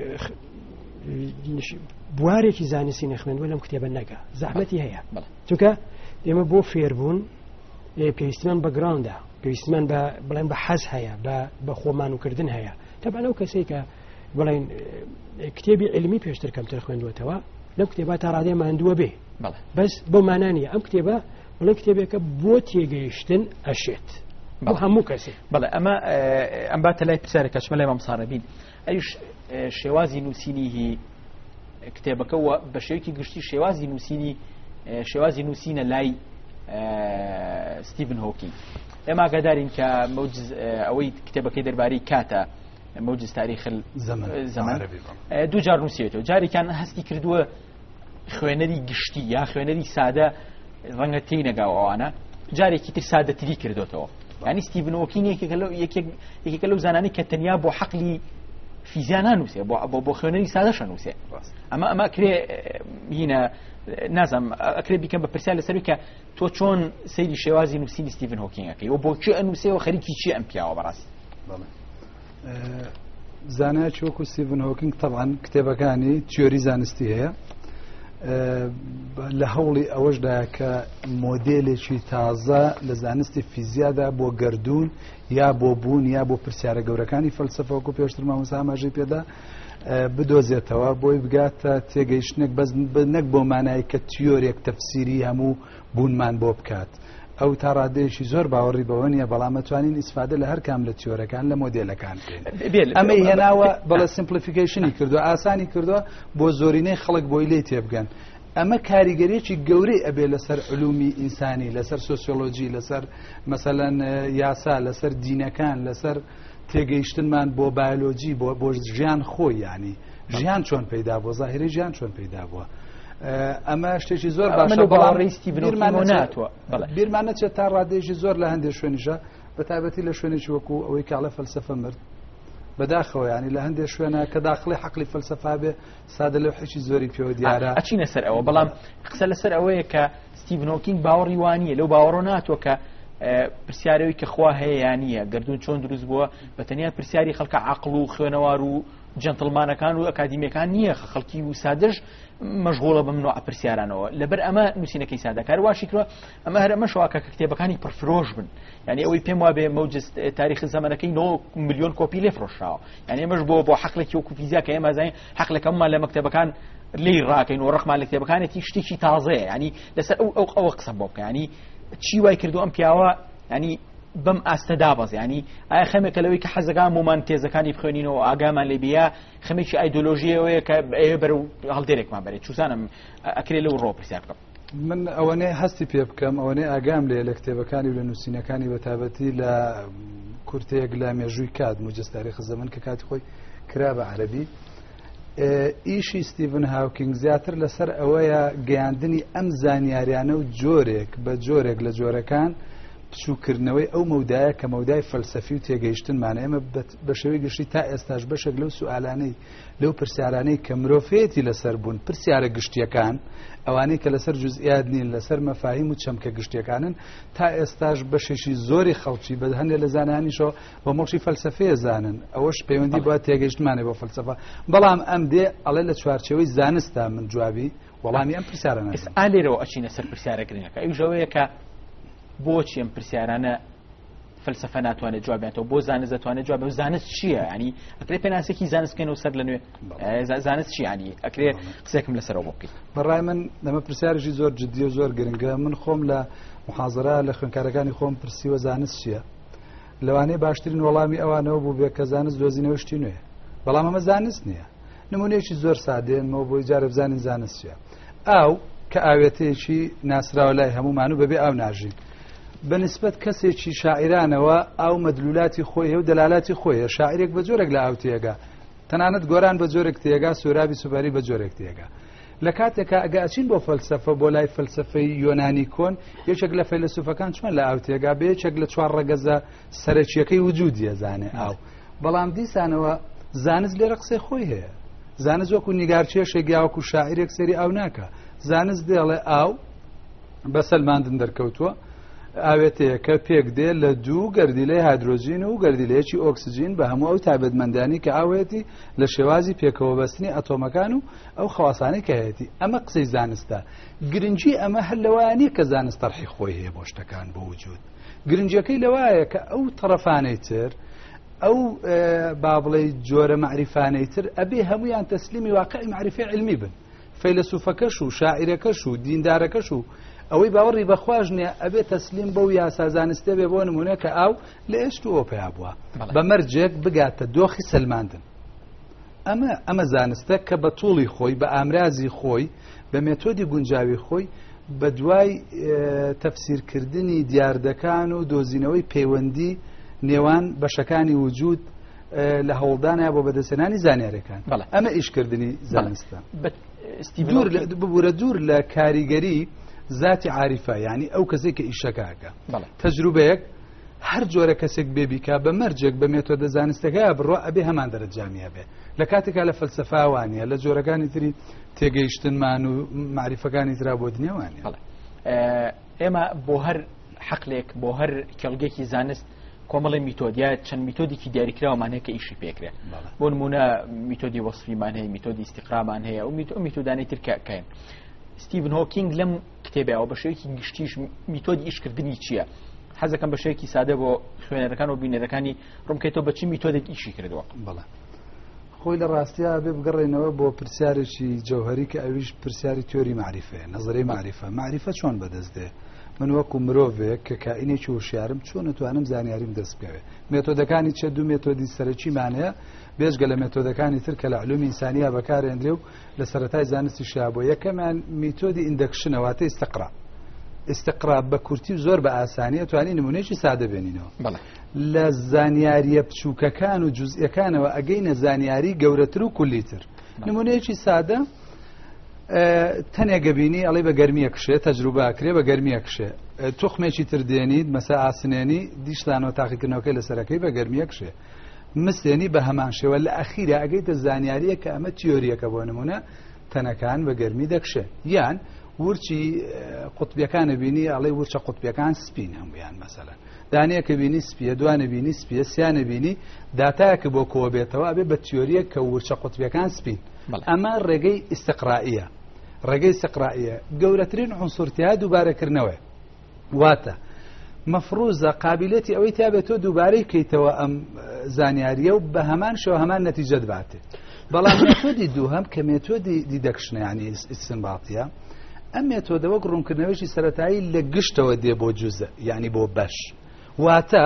بوارێکی زانستی نەخوێندوە لەم کتێبە نەگا زەحمەتی هەیە چونکە ئێمە بۆ فێربوون پێویستیمان بەگراوندا پێویستیمان بڵێن بە حەز هەیە بە خۆمانوکردن هەیە تەبەن ئەو کەسێک کە بڵێن کتێبی علمی پێشتر کەمتر خوێندوێتەوە لەم کتێبە تا ڕادێ ماندووە بێ بەس بۆ مانانیە ئەم کتێبە بڵێن کتێبێکە بۆ تێگەیشتن ئەشێت بۆ هەموو کەسێک. بەڵێ ئەم باتە لای پرسیارێکە چمە لای مامۆستا بین ئەویش شێوازی نووسینی کتێبەکەەوە بە شێوەیەکی گشتی شێوازی نووسینە لای ستیڤن هۆکینگ. ئێمە ئاگادارین کە مەوجز ئەوەی کتێبەکەی دەربارەی کاتە مەوجز تاریخ زەمان دوو جار نووسێتەوە جارێکیان هەستی کردووە خوێنەری گشتی یا خوێنەری سادە ڕەنگە تێی نەگاوە ئەوانە جارێکی تر سادەتری کردوێتەوە ینی ستیڤن هۆکینگ یەکێکە لەو زانانی کە تەنیا بۆ حەقلی فیزیا نانووسێ بۆ خوێنەری سادەشە نووسێ ئەمە کرێ هینە نازم ئەکرێ بیکەم بە پرسیار لەسەروی کە تۆ چۆن سەیری شێوازی نووسینی ستیڤن هۆکینگەکەی و بۆ چی ئەنووسێەوە خەریکی چی ئەم پیاوە بەڕاستی. زانایکی وەکو ستیڤن هۆکینگ طبعاً کتێبەکانی تیۆری زانستی هەیە لە هەوڵی ئەوەشدا کە مۆدێلێکی تازە لە زانستی فیزیادا بۆ گردون یا بۆ بوون یا بۆ پرسیارە گەورەکانی فەلسەفە وەکو پێشتر مامۆستا ئاماژەی پێدا بدۆزێتەوە بۆی بگاتە تێگەیشتنێک بەس نەک بۆ مانای کە تیۆرێک تەفسیری هەموو بوونمان بۆ بکات. ئەو تا ڕادەیەکی زۆر باوەڕی بەوە نیە بەڵام ئەتوانین ئیسفادە لە هەر کام لە تیۆرەکان لە مۆدێلەکان بکەین. ئەمەی هێناوە بەڵە سیمپلیفیکیشنی کردووە ئاسانی کردووە بۆ زۆرینەی خەڵک بۆی لێ تێبگەن. ئەمە کاریگەریەکی گەورەی ئەبێ لەسەر علومی ئینسانی لەسەر سۆسیۆلۆجی لەسەر مەسەلەن یاسا لەسەر دینەکان لەسەر تێگەیشتنمان بۆ بایۆلۆجی بۆ ژیان خۆی ینی ژیان چۆن پەیدا بووە زاهیری ژیان چۆن پەیدا بووە. ئەمە شتێکی زۆر باشە بیرمانە چێت تا ڕادێژی زۆر لە هەندێک شوێنیشە بە تایبەتی لە شوێنێکی وەکو ئەوەی کاڵە فەلسەفە مرد بەداخەوە ینی لە هەندێک شوێنە کە داخلی حەقلی فەلسەفا بێ سادە لەوحێکی زۆری پێوە دیارە ئەچینە سەر ئەوە بەڵام قسە لەسەر ئەوەیە کە ستیڤن هۆکینگ باوەڕی وانییە لەو باوەڕۆ ناتوە کە پرسیارەوەی کە خوا هەیە یانیە گردون چۆن دروست بووە بە تەنیا پرسیاری خەڵکە عەقڵ و خوێنەوار و جەنتڵمانەکان و ئەکادیمیەکان نییە خەڵکی و سادەش مەشغوڵە بە منۆع پرسیارانەوە لەبەر ئەمە نووسینەکەی سادەکار واشی کردوە ئەمە هەر ئەمە شەواکە کە کتێبەکانی پڕفرۆش بن یعنی ئەوەی پێم وابێ مەوجز تاریخی زەمانەکەی 9 ملیۆن کۆپی لێ فرۆشراوە یعنی ئەمەش بۆ حەقلێکی وەکو فیزیا کە ئێمە زانین حەقلەکەممان لە مەکتەبەکان لێی ڕاکەین و ڕەخمان لە کتێبەکانێتی شتێکی تازەیە ینی لەسەر ئەوە قسە بۆ بکە ینی چی وای کردو ئەم پیاوە ینی بەم ئاستەدا بەز ینی ئایا خەمێکە لەوەی کە حەزەکان ومان تێزەکانی بخوێنینەوە ئاگامان لێ بیا خەمێکی ئایدۆلۆژیەوەیە کە ئێوە بەرە هەڵدێرێکمان بەرێت چوزانم ئەکرێ لەو ڕۆ پرسیار بکەم. من ئەوەنەی هەستی پێ بکەم ئەوەنەی ئاگام لێ لە کتێبەکانی و لە نووسینەکانی بەتابەتی لە کورتەیەک لە مێژووی کات موجز تاریخی زەمان کە کاتی خۆی کرا بە عەرەبی ئیشی ستیڤن هاوکینگ زیاتر لەسەر ئەوەیە گەیاندنی ئەم زانیاریانە و جۆرێک بە جۆرێک لە جۆرەکان بچووکردنەوەی ئەو مەودایە کە مەودای فەلسەفی و تێگەیشتنمانە ئێمە بە شێوەی گشتی تا ئێستاش بەشێک لەو سوالانەی لەو پرسیارانەی کە مرۆڤەتی لەسەر بوون پرسیارە گشتیەکان ئەوانەی کە لەسەر جوزئیات نین لەسەر مەفاهیم و چەمکە گشتیەکانن تا ئێستاش بەشێکی زۆری خەڵکی بە هەندێک لە زانانیشەوە بە مۆڵی فەلسەفەیە زانن ئەوەش پەیوەندی بە تێگەیشتمانێ بۆ فەلسەفە بەڵام ئەم دێ ئەڵێ لە چوارچەوەی زانستا من جوابی وەڵامی ئەم پرسیارە لێرەوە ئەچینە سەر پرسیارە گرنگەکە ئەو ژەوەیە کە بۆچی ئەم پرسیارانە فەلسەفە ناتوانێت جوابێتەوە بۆ زانست دەتوانێت جواب زانست چییە ینی ئەکرێ پێناسێکی زانستکەنەوە سەر لە نوێ زانست چی ینی ئەکرێ قسێکم لەسەرەوە بۆ بکەیت بەڕای من لەمە پرسیارێکی زۆر جددی و زۆر گرنگە من خۆم لە محاضرە لە خوێنکارەکانی خۆم پرسیوە زانست چییە لەوانەیە باشترین وەڵامی ئەوانەوە بوو بێ کە زانست دۆزینەوە شتی نوێ بەڵام ئەمە زانست نییە نمونەیەکی زۆر سادێنەوە بۆی جارە بزانین زانست چییە ئاو کە ئاوێتەیەکی ناسراوە لای هەمومان و بەبێ ئاو ناژین بەنسبەت کەسێکی شاعرانەوە ئاو مەدلولاتی خۆی هەیە و دەلالەتی خۆیە شاعرێک بە جۆرێک لە ئاو تێگا تەنانەت گۆران بە جۆرێک تێگا سۆرابی سوباری بە جۆرێک تێگا لە کاتێکە ئەگە ئەچین بۆ فەلسەفە بۆ لای فەلسەفەی یۆنانی کۆن یەکێک لە فەیلسوفەکان چۆن لە ئاو تێگا بێ یەکێک لە چوار ڕەگەزە سەرەکیەکەی وجودیە زانێ ئاو بەڵام دیسانەوە زانست لێرە قسەی خۆی هەیە زانست وەکو نیگارچێشێکی وەکو شاعرێک سەری ئاو ناکە زانست دێڵێ ئاو بە سەلماندن دەرکەوتووە ئاوێتەیە کە پێک دێ لە دوو گەردیلەی هایدرۆژین و گەردیلەیەکی ئۆکسجین بە هەموو ئەو تایبەتمەندانی کە ئاوێتی لە شێوازی پێکەوە بەستنی ئەتۆمەکان و ئەو خەواسانەی کە هەیەی ئەمە قسەی زانستە گرنگی ئەمە هەر لەوانەیە کە زانست تەرحی خۆی هەیە بۆ شتەکان بۆ وجود گرنگیەکەی لەوایە کە ئەو تەرەفانەی تر ئەو با بڵێ جۆرە معریفانەی تر ئەبێ هەمویان تەسلیمی واقعی معریفەی علمی بن فەیلسوفەکەش و شاعیرەکەش و دیندارەکەش و ئەوەی باوەڕی بەخواش نییە ئەبێ تەسلیم بەو یاسا زانستە بێ بۆ نمونە کە ئاو لە ئێشت و ئۆپیا بووە بە مەرجێک بگاتە دۆخی سەلماندن ئەمە زانستە کە بە توڵی خۆی بە ئامرازی خۆی بە مێتۆدی گونجاوی خۆی بە دوای تەفسیرکردنی دیاردەکان و دۆزینەوەی پەیوەندی نێوان بەشەکانی وجود لە هەوڵدانە بۆ بەدەستێنانی زانیاریەکان ئەمە ئیشکردنی زانستە ببوورە دوور لە کاریگەری ذاتی عارفە یعنی ئەو کەسێک کە ئیشەکەکە تەجروبەیەک هەر جۆرە کەسێک بێبیکە بە مەرجێک بە مێتۆدە زانستەکە بڕۆ ئەبێ هەمان دەرەجامیە بێ لە کاتێکا لە فەلسەفاوانیە لە جۆرەکانی تری تێگەیشتنمان و معریفەکانی ترا بۆ دنیاوانیە ئێمە بۆ هەر حەقلێک بۆ هەر کێڵگێکی زانست کۆمەڵی میتۆدیا چەند میتۆدێکی دیاریکراومان هەیە کە ئیشی پێکرێ بۆ نمونە میتۆدی وەصفیمان هەیە میتۆدی استیقرامان هەیە و میتۆدانی تر کەین ستیڤن هۆکینگ لەم کتێبەوە بە شێوەیەکی گشتیش میتۆدی ئیشکردنی چییە حەزەکەم بە شێوەیەکی سادە بۆ خوێنەرەکان و بینەرەکانی ڕوونکەیتەوە بەچی میتۆدێک ئیشی کردووە بەڵێ خۆی لە ڕاستیە بێ بگەڕێنەوە بۆ پرسیارێکی جەوهەری کە ئەویش پرسیاری تیۆری معریفەیە نەزەرەی معریفە چۆن بەدەست دێ من وەکو مرۆڤێک کە کائینێکی وشیارم چۆن نتوانم زانیاریم دەست بکەوێ مێتۆدەکانی چە دوو مێتۆدی سەرەکیمانەیە بێژگە لە مێتۆدەکانی تر کە لە علومی ئینسانیە بەکارهێنرێ و لە سەرەتای زانستی شابۆ یەکەمان میتۆدی ئیندەکشنەوەتە ئیستقرا بە کورتی و زۆر بە ئاسانیە توانی نمونەیەکی سادە بێنینەوە لە زانیاریە بچووکەکان و جوزئیەکانەوە ئەگەینە زانیاری گەورەتر و کولیتر نمونەیەکی سادە تەنێگە بینی ئەڵێ بە گەرمیە کشێ تەجروباکرێ بە گەرمیە کشێ توخمێکی تر دێنیت مەسا ئاسنێنی دیشتانەوە تاقیکردنەوەکەی لەسەرەکەی بە گەرمیە کشێ مستێنی بە هەمان شێوە لە ئەخیرە ئەگەیتە زانیاریە کە ئەمە تیۆریەکە بۆ نمونە تەنەکان بە گەرمی دەکشێ یان ورچی قوتبیەکانە بینی ئەڵێ ورچە قوتبیەکان سپین هەمویان مەسەلەن دانەیەکە بینی سپیە دوانە بینی سپیە سیانە بینی داتایەکە بۆ کۆ بێتەوە ئەبێ بە تیۆریە کە ورچە قوتبیەکان سپین ئەمە ڕێگەی ئیستقرائیە ڕێگەی استقرائیە گەورەترین عنصورتیا دووبارەکردنەوە واتە مەفروزە قابلێتی ئەوەی تابێتۆ دووبارەی کەیتەوە ئەم زانیاریە و بە هەمان شەوە هەمان نەتیجە دباتێ بەڵام مێتۆدی دووهەم کە مێتۆدی دیدەکشنە یعنی ئیستنباطیە ئەم مێتۆدە وەک ڕوونکردنەوەیشی سەرەتایی لە گشتەوە دێ بۆ جوزە یعنی بۆ بەش واتە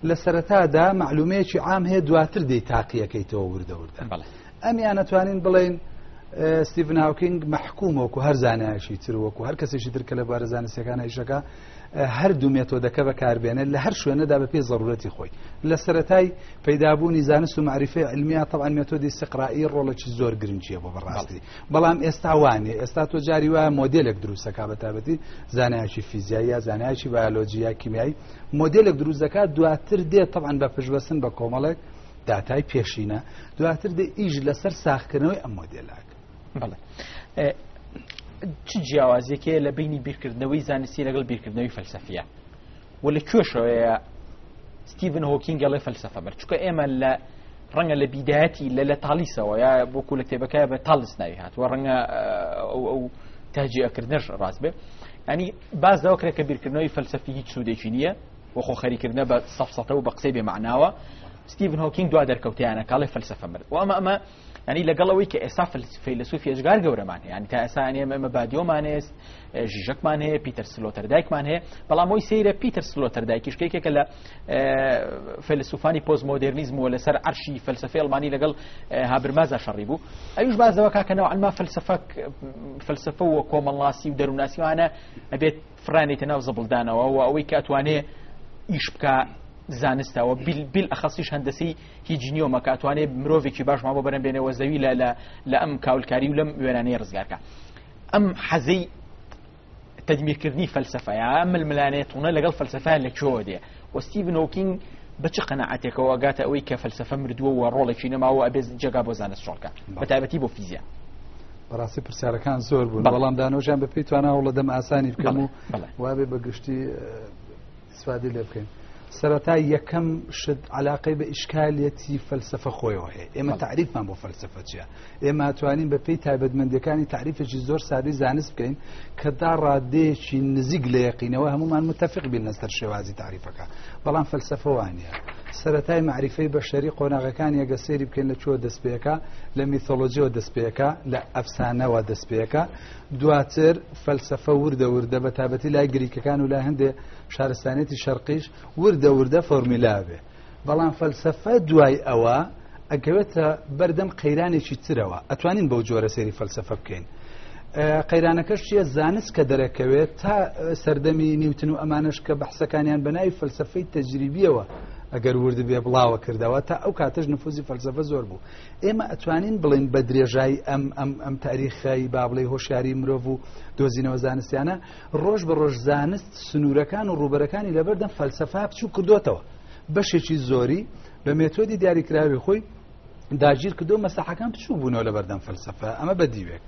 لە سەرەتادا معلومەیەکی عام هەیە دواتر دەی تاقیەکەیتەوە وردە ئەمیان نەتوانین بڵێن ستیڤن هاوکینگ مەحکوم وەکو هەر زانایەکی تر وەکو هەر کەسێکی تر کە لە بارە زانستیەکان ئیشەکە هەردوو مێتۆدەکە بەکاربێنێت لە هەر شوێنەدا بەپێی ضرورەتی خۆی لە سەرەتای پەیدابوونی زانست و معریفەی علمیە طبعا مێتۆدی استقرایی ڕۆڵێکی زۆر گرنگیە بۆ بەڕاستی بەڵام ئێستا وانێ ئێستا تۆ جاری وایە مۆدێلێک دروستەکە بە تایبەتی زانایکی فیزیایی یا زانایکی بایۆلۆجی یا کیمیایی مۆدێلێک دروست دەکات دواتر دێت طبعا بە پشتبەستن بە کۆمەڵێک داتای پێشینە دواتر دێ ئیژ لەسەر ساختکردنەوەی ئەم مۆدێلاکە. بەڵێ چ جیاوازیەکەیە لە بینی بیرکردنەوەی زانستی لەگەڵ بیرکردنەوەی فەلسەفیە و لە کوێشەوەیە ستیڤن هۆکینگ گەڵێ فەلسەفە بەر چونکە ئێمە لە ڕەنگە لە بیدایەتی لە تالیسەوە یا بۆکو لە کتێبەکە بە تاڵس ناوی هاتووە ڕەنگە ئەو تاجیەکردنەش ڕاست بێ ینی باز داوەکرێت کە بیرکردنەوەی فەلسەفی هیچ سوودێکی نییە وەخۆ خەریکردنە بە سەفسەتە و بە قسەی بێمعناوە ستیڤن هۆکینگ دوا دەرکەوتیانە کاڵێ فەلسەفە مرد و ئەمە ینی لەگەڵەوەی کە ئێستا فەیلسوفی ئەجگار گەورەمان هەیە ینی تا ئێستا ئەمە بادیۆمان هێست ژیژەکمان هەیە پیتەر سلۆتەردایکمان هەیە بەڵام ئەوی سەیرە پیتەر سلۆتەردایکیش کێکێکە لە فەیلسوفانی پۆست مۆدرنیزم و لەسەر عەرشی فەلسەفەی ئەڵمانی لەگەڵ هابرمازە شەڕی بوو ئەویش بازەوە کاکەنەوە ئەلما فەلسەفە و کۆمەڵناسی و دەرووناسیوانە ئەبێت فرانێتە ناو زەبڵدانەوە و ئەوەی کە ئەتوانێ ئیش بکە زانستەوە بیل ئەخەسیش هەندەسی هیچ نیۆمە کە ئەتوانێت مرۆڤێکی باشمان بۆ بەرەم بێنەوە زەوی لە ئەم کاولکاری و لەم وێرانەی ڕزگارکە ئەم حەزەی تەدمیرکردنی فەلسەفەیە ئەم ململانێتونە لەگەڵ فەلسەفە لەکوێوە دێ و ستیڤن هۆکینگ بە چ قەنەعەتێکەوە ئەگاتە ئەوەی کە فەلسەفە مردووە و ڕۆڵێکی نەماوە ئەبێ جێگا بۆ زانست شۆڵکە بە تایبەتی بۆ فیزیا. بەڕاستی پرسیارەکان زۆر بوون بەڵام دانۆژیان بە پێی تواناوە لە دەم ئاسانی بکەم و وابێ بە گشتی استفادەی لێ بکەین. سەرەتا یەکەم شت علاقەی بە ئیشکالێتی فەلسەفە خۆیەوە هەیە ئێمە تعریفمان بۆ فەلسەفە چییە ئێمە ئەتوانین بە پێی تایبەتمەندیەکانی تعریفێکی زۆر سادەی زانست بکەین کە دا ڕادەیەکی نزیک لە یەقینەوە هەمومان متفق بین لەسەر شێوازی تعریفەکە بەڵام فەلسەفە وانە سەرەتای معریفەی بەشەری قۆناغەکان یەگە سەیری بکەین لە چۆ دەستپێەکە لە میثۆلۆجیەوە دەستپێەکە لە ئەفسانەوە دەستپێەکە دواتر فەلسەفە وردە بە تایبەتی لای گریکەکان و لای هەندێک شارستانێتی شەرقیش وردە فۆرمیلا بێ بەڵام فەلسەفە دوای ئەوە ئەگەوێتە بەردەم قەیرانێکی ترەوە ئەتوانین بەو جۆرە سەیری فەلسەفە بکەین قەیرانەکەش چیە زانست کە دەرەکەوێت تا سەردەمی نیوتن و ئەمانش کە بەحسەکانیان بەناوی فەلسەفەی تەجریبیەوە ئەگەر وردە بێ بڵاوە کردەوە تا ئەو کاتەش نفوزی فەلسەفە زۆر بوو ئێمە ئەتوانین بڵین بە درێژایی ئەم تاریخی با بڵێ هۆشیاری مرۆڤ و دۆزینەوە زانستیانە ڕۆژ بە ڕۆژ زانست سنوورەکان و ڕوبەرەکانی لەبەردەم فەلسەفە بچوو کردوتەوە بەشێکی زۆری بە مێتۆدی دیاریکراوی خۆی داگیر کردو مەساحەکان بچوو بوونەوە لەبەردەم فەلسەفە ئەمە بەدیوێک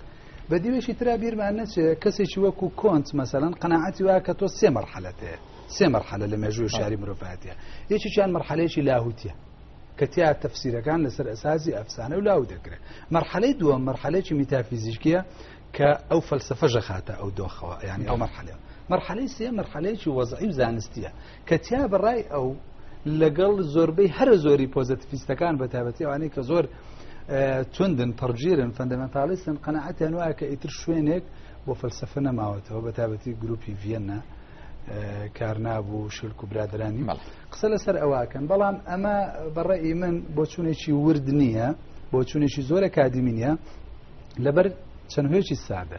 بەدیوێکی ترا بیرمان نەچێ کەسێکی وەکو کۆنت مەسەڵەن قەناعەتی وایە کە تۆ سێ مەرحەلەتەیە سێ مەرحەلە لە مێژووی شاری مرۆڤایەتیە یەکێکیان مەرحەلەیەکی لاهوتیە کە تیا تەفسیرەکان لەسەر ئەساسی ئەفسانە و لاهوت دەکرێت مەرحەلەی دووەم مەرحەلەیەکی میتافیزیکیە کە ئەو فەلسەفە ژەخاتە ئەو دۆخەوە یعنی ئەو مەرحەلەی سێ مەرحەلەیەکی وەزعی و زانستیە کە تیا بەڕای ئەو لەگەڵ زۆربەی هەر زۆری پۆزیتیڤیستەکان بە تایبەتی ئەوانەی کە زۆر توندن پەرگیرن فەندەمەنتاڵیستن قەناعەتیان وایە کە ئیتر شوێنێک بۆ فەلسەفە نەماوەتەوە بە تایبەتی گروپی ڤێنە کارنابوو شلک و برادرانی قسە لەسەر ئەواکەن بەڵام ئەمە بەڕێی من بۆ چوونێکی ورد نییە بۆ چوونێکی زۆر ئەکادمی نیە لەبەر چەند هۆیەکی سادە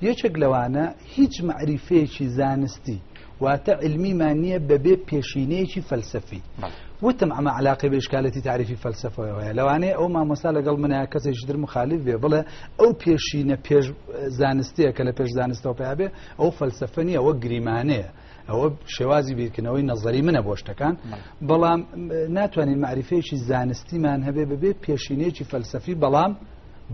یەکێک لەوانە هیچ معریفەیەکی زانستی واتە علمیمان نییە بەبێ پێشینەیەکی فەلسەفی وتم ئەمە علاقەی بە ئیشکالەتی تعریفی فەلسەفەیە لەوانەیە ئەو مامۆستا لەگەڵ منە کەسێکی تر مخالف بێ بڵێ ئەو پێشینە پێش زانستیە کە لە پێش زانستەوە پێیا بێ ئەو فەلسەفە نییە ئەوە گریمانەیە ئەوە شێوازی بیرکردنەوەی نەزەری منە بۆ شتەکان بەڵام ناتوانین معریفەیەکی زانستیمان هەبێ بەبێ پێشینەیەکی فەلسەفی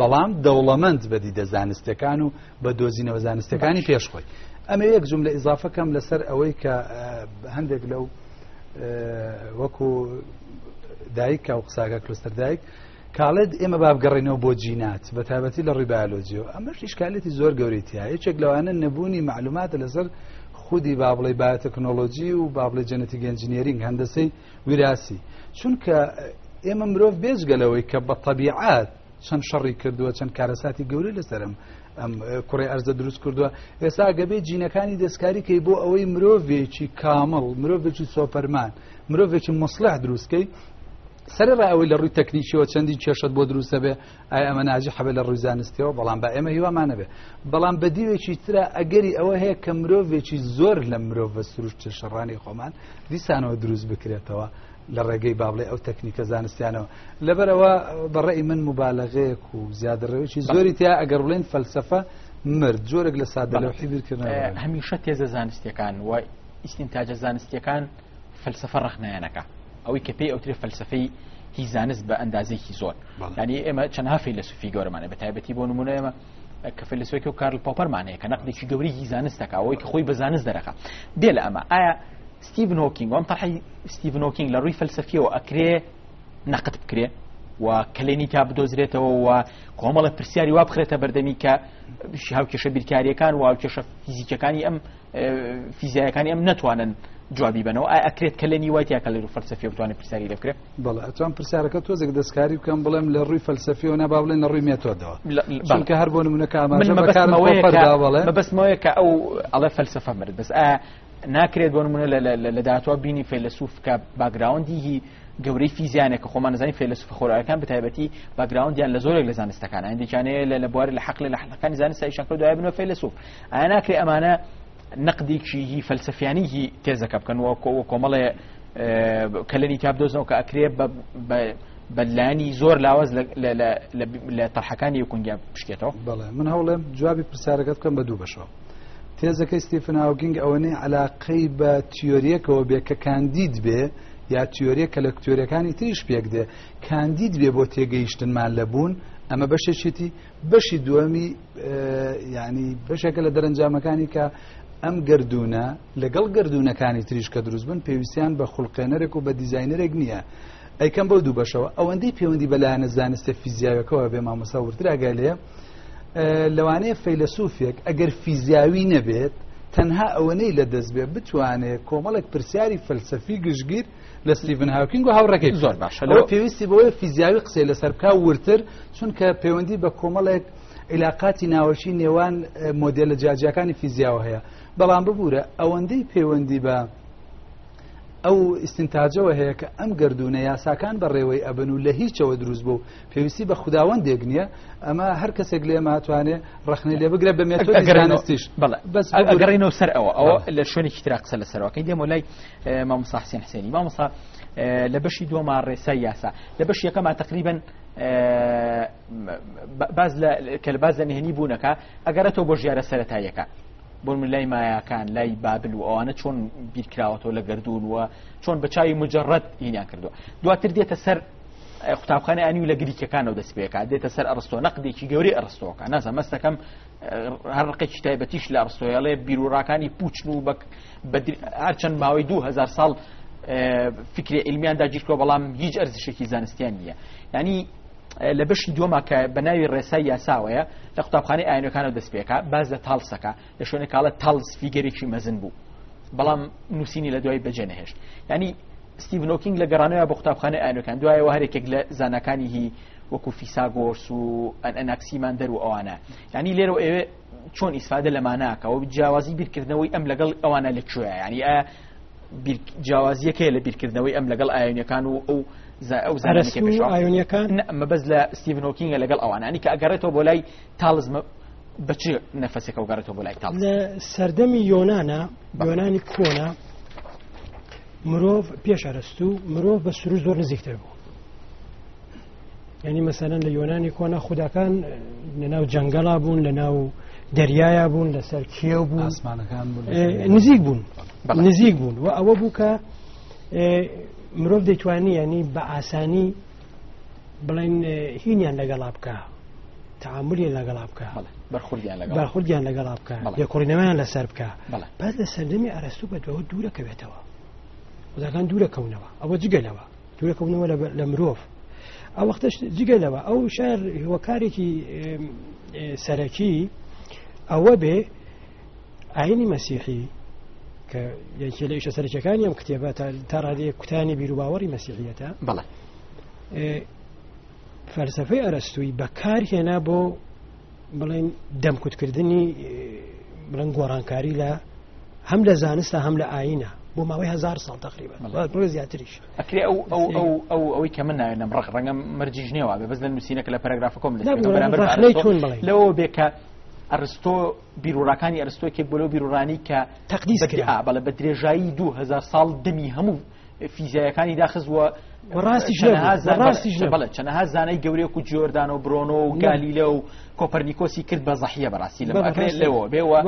بەڵام دەوڵەمەند بەدیدە زانستەکان و بە دۆزینەوە زانستەکانی پێشخۆی ئەمە یەک جملە ئیزافەکەم لەسەر ئەوەی کە هەندێک لەو وەکو دایک و قساگە کلۆستەر دایک کاڵێت ئێمە بابگەڕێنەوە بۆ جینات بە تایبەتی لە ڕووی بایۆلۆجیەوە ئەمەش ئیشکالێتی زۆر گەورەیە یەکێک لەوانە نەبوونی معلوماتە لەسەر خودی با بڵێ بایۆتەکنۆلۆژی و با بڵێ جەنەتیک ئەنجینێرینگ هەندەسەی ویراسی چونکە ئێمە مرۆڤ بێجگەلەوەی کە بە تەبیعات چەند شەڕی کردووە چەند کارەساتی گەورەی لەسەرم ئەم کوڕی ئەرزە دروست کردووە ئێستا گەبێ جینەکانی دەستکاری کەی بۆ ئەوەی مرۆڤێکی کامڵ مرۆڤێکی سۆپەرمان مرۆڤێکی مصلح دروستکەی سەرڕای ئەوەی لە ڕووی تەکنیکیەوە چەندی کێشت بۆ دروستە بێ ئایا ئەمە ناجی حەبێ لە ڕووی زانستیەوە بەڵام با ئێمە هیوامانە بێ بەڵام بەدیوێکی ترە ئەگەری ئەوە هەیە کە مرۆڤێکی زۆر لە مرۆڤ بە سروشتە شەڕانی خۆمان دیسانەوە دروست بکرێتەوە لە ڕێگەی بابڵێ ئەو تەکنیکە زانستیانەوە لەبەرەوە بەڕێی من مبالەغەیەک و زیادڕەوێکی زۆری تیا ئەگەر بڵێن فەلسەفە مرد جۆرێک لە سادە لەوحی بیرکردنەوە هەمیشە تێزە زانستیەکان و ئیستینتاجە زانستیەکان فەلسەفە ڕەخنەیانەکە ئەوەی کە پێی ئەوترێ فەلسەفەی هی زانست بە ئەندازێکی زۆر ینی ئێمە چەندها فەیلسوفی گەورەمانە بە تایبەتی بۆ نمونە ئێمە کە فەیلسوفێکی و کارل پۆپەرمانەیە کە نەقدێکی گەوری هی زانستەکە ئەوەی کە خۆی بە زانست دەرەخە دێ لە ئەمە ئایا ستیڤن هۆکینگ وام تەحی ستیڤن هۆکینگ لە ڕووی فەلسەفیەوە ئەکرێ نەقد بکرێ و کلێنی تا بدۆزرێتەوە و کۆمەڵە پرسیاری وا بخرێتە بەردەمی کە هاوکێشە بیرکاریەکان و هاوکێشە فیزیکەکانی ئەم فیزیایەکانی ئەم نەتوانن جوابی بنەوە ئەکرێت کلێنی وای تیا کە لە فەلسەفی بتوانێت پرسیاری لێ بکرێت بەڵێ ئەتوان پرسیارەکە تۆزێک دەستکاری بکەم بڵێم لە ڕووی فەلسەفیەوە نەبا بڵێن لە ڕووی مێتۆدەوە چونکە هەر بۆ نمونەکە ئاماژە بەکارەوە بەبەستمەوەیە کە ئەو ئەڵێ فەلسەفە مرد بەس ناکرێت بۆ نمونە لە داهاتوە بینی فەیلسوف کە باگراوندی گەورەی فیزیانێک کە خۆمان نزانین فەیلسوف خۆراکان بەتایبەتی باگراوندیان لە زۆرێک لە زانستەکان هەندێکیانەیە لە بواری لە حەقل لە حەقەکانی زانست ئیشان کرد دوای بنەوە فەیلسوف ئایا ناکرێت ئەمانە نەقدێکی هی فەلسەفیانی هی تێزەکە بکەن و کۆمەڵێ کلێنی تا بدۆزنەوە کە ئەکرێت بەلانی زۆر لاوەز لە تەرحەکانی یەکونگیان بشکێتەوە بەڵێ من هەوڵێم جوابی پرسیارەکەت بکەم بە دوو بەشەوە تێزەکەی ستیفن هاوکینگ ئەوەنەی علاقەی بە تیۆریەکەوە بێ کە کاندید بێ یا تیۆریەکە لە کتۆریەکانی تریش پێک دێ کاندید بێ بۆ تێگەیشتنمان لەبوون ئەمە بەشێکیتی بەشی دووەمی ینی بەشێکە لە دەرەنجامەکانی کە ئەم گردونە لەگەڵ گردونەکانی تریش کە دروست بن پێویستیان بە خوڵقێنەرێک و بە دیزاینەرێک نییە ئەیکەم بۆ دوو بەشەوە ئەوەندەی پەیوەندی بەلایەنە زانستە فیزیاویەکەوە بێ مامۆستا ورتر ئاگالەیە لەوانەیە فەیلسوفێک ئەگەر فیزیاوی نەبێت تەنها ئەوەنەی لە دەست بێ بتوانێت کۆمەڵێک پرسیاری فەلسەفی گشتگیر لە ستیڤن هاوکینگ و هاوڕەکەی زۆر باشە لەوە پێویستی بەوەی فیزیاوی قسەی لەسەر بکا ورتر چونکە پەیوەندی بە کۆمەڵێک علاقاتی ناوەشی نێوان مۆدێلە جیاجیەکانی فیزیاوە هەیە بەڵام ببوورە ئەوەندەی پەیوەندی بە ئەو ئیستینتاجەوە هەیە کە ئەم گردونە یاساکان بە ڕێوەی ئەبن و لە هیچەوە دروست بوو پێویستی بە خوداوەندێک نییە ئەمە هەر کەسێک لێمە هاتوانێ ڕخنەی لێ بگرێت بە مێتۆدی زانستیش بەس ئەگەڕێنەوە سەر ئەوە لە شوێنێکی ترا قسە لەسەرەوەکەی دێمە لای مامۆستا حسێن حسێنی مامۆستا لە بەشی دووەما ڕێسای یاسا لە بەشی یەکەما تقریباً باز لە نهێنی بوونەکە ئەگەرێتەوە بۆ ژیارە سەرەتاییەکە بۆ من لای مایەکان لای بابل و ئەوانە چۆن بیرکراوەتەوە لە گردون و چۆن بە چاوی مجەڕەد هینیان کردووە دواتر دێتە سەر قوتابخانە ئانی و لە گریکەکانەوە دەست پێکە دێتە سەر ئەرستۆ نەقدێکی گەورەی ئەرستۆکە نازە مەستەکەم هەر ڕقێکی تایبەتیش لە ئەرستۆیەڵێ بیرروڕاکانی پوچن و هەرچەند ماوەی 2000 ساڵ فکری علمیان داگیرکەوە بەڵام هیچ ئەرزشێکی زانستیان نییە ینی لە بەشی دووەما کە بە ناوی ڕێسای یاساوەیە لە قوتابخانەی ئاینەکانەوە دەست پێکە باز لە تاڵسەکە لە شوێنێک کاڵە تاڵس فیگەرێکی مەزن بوو بەڵام نووسینی لە دوای بەجێ نەهێشت ینی ستیڤن هۆکینگ لە گەڕانەوە بە قوتابخانەی ئاینەکان دوایەوە هەرێکێک لە زانەکانی هی وەکو فیساگۆرس و ئەناکسیماندەر و ئەوانە ینی لێرە ئێوێ چۆن ئیسفادە لەماناکەەوە جیاوازی بیرکردنەوەی ئەم لەگەڵ ئەوانە لەکوێیە ینی جیاوازیەکەی لە بیرکردنەوەی ئەم لەگەڵ ئاینەکان و ئەو ئاینەکان مەبەز لە ستیڤن هۆکینگە لەگەڵ ئەوانانی کە ئەگەڕێتەوە بۆ لای تاڵز بە چ نەفەسێکە و گەڕێتەوە بۆ لای تاڵز لە سەردەمی یۆنانە یۆنانی کۆنا مرۆڤ پێش ئەرستوو مرۆڤ بە سروش زۆر نزیکتر بوو ینی مەسەلەن لە یۆنانی کۆنا خوداکان لەناو جەنگەڵا بوون لەناو دەریایە بوون لەسەر کێو بوون نزیک بوون و ئەوە بوو کە مرۆڤ دەیتوانی ینی بە ئاسانی بڵێن هینیان لەگەڵا بکە تعاملیان لەگەڵا بکە بەرخوردیان لەگەڵا بکە لێکۆڵینەوەیان لەسەر بکە بعد لە سەردەمی ئەرستوو بەدوەوە دوورەکەوێتەوە خوداکان دوورەکەونەوە ئەوە جگەلەوە دوورەکەونەوە لە مرۆڤ ئەو وەختەش جگەلەوە ئەو شار هۆکارێکی سەرەکی ئەوە بێ ئاینی مەسیحی کە یەکێ لە ئیشە سەرەکیەکانی ئەم کتێبە تا ڕادەیە کوتانی بیر و باوەڕی مەسیحیەتە بەڵێ فەلسەفەی ئەرستووی بەکارهێنا بۆ بڵێن دەمکوتکردنی بڵێن گۆڕانکاری لە هەم لە زانستە هەم لە ئاینە بۆ ماوەی 1000 ساڵ تقریبا زیاتریش ئەکرێ ئەوەی کە من ناوێنم ڕەنگە مەرجیش نێوە بێ بەس لە نووسینەکە لە پەرەگرافەکەم لەوە ئەرستۆ بیرروڕەکانی ئەرستۆکێک بۆ لەو بیرروڕانی کە تەقدیس کرا بەڵێ بە درێژایی 2000 ساڵ دەمی هەموو فیزیایەکانی داخستوە بەڵێ چەندەها زانای گەورەیەک و جۆردان و برۆنۆ و گالیلە و کۆپەرنیکۆسی کرد بە زەحیە بەڕاستی لەوە بێوە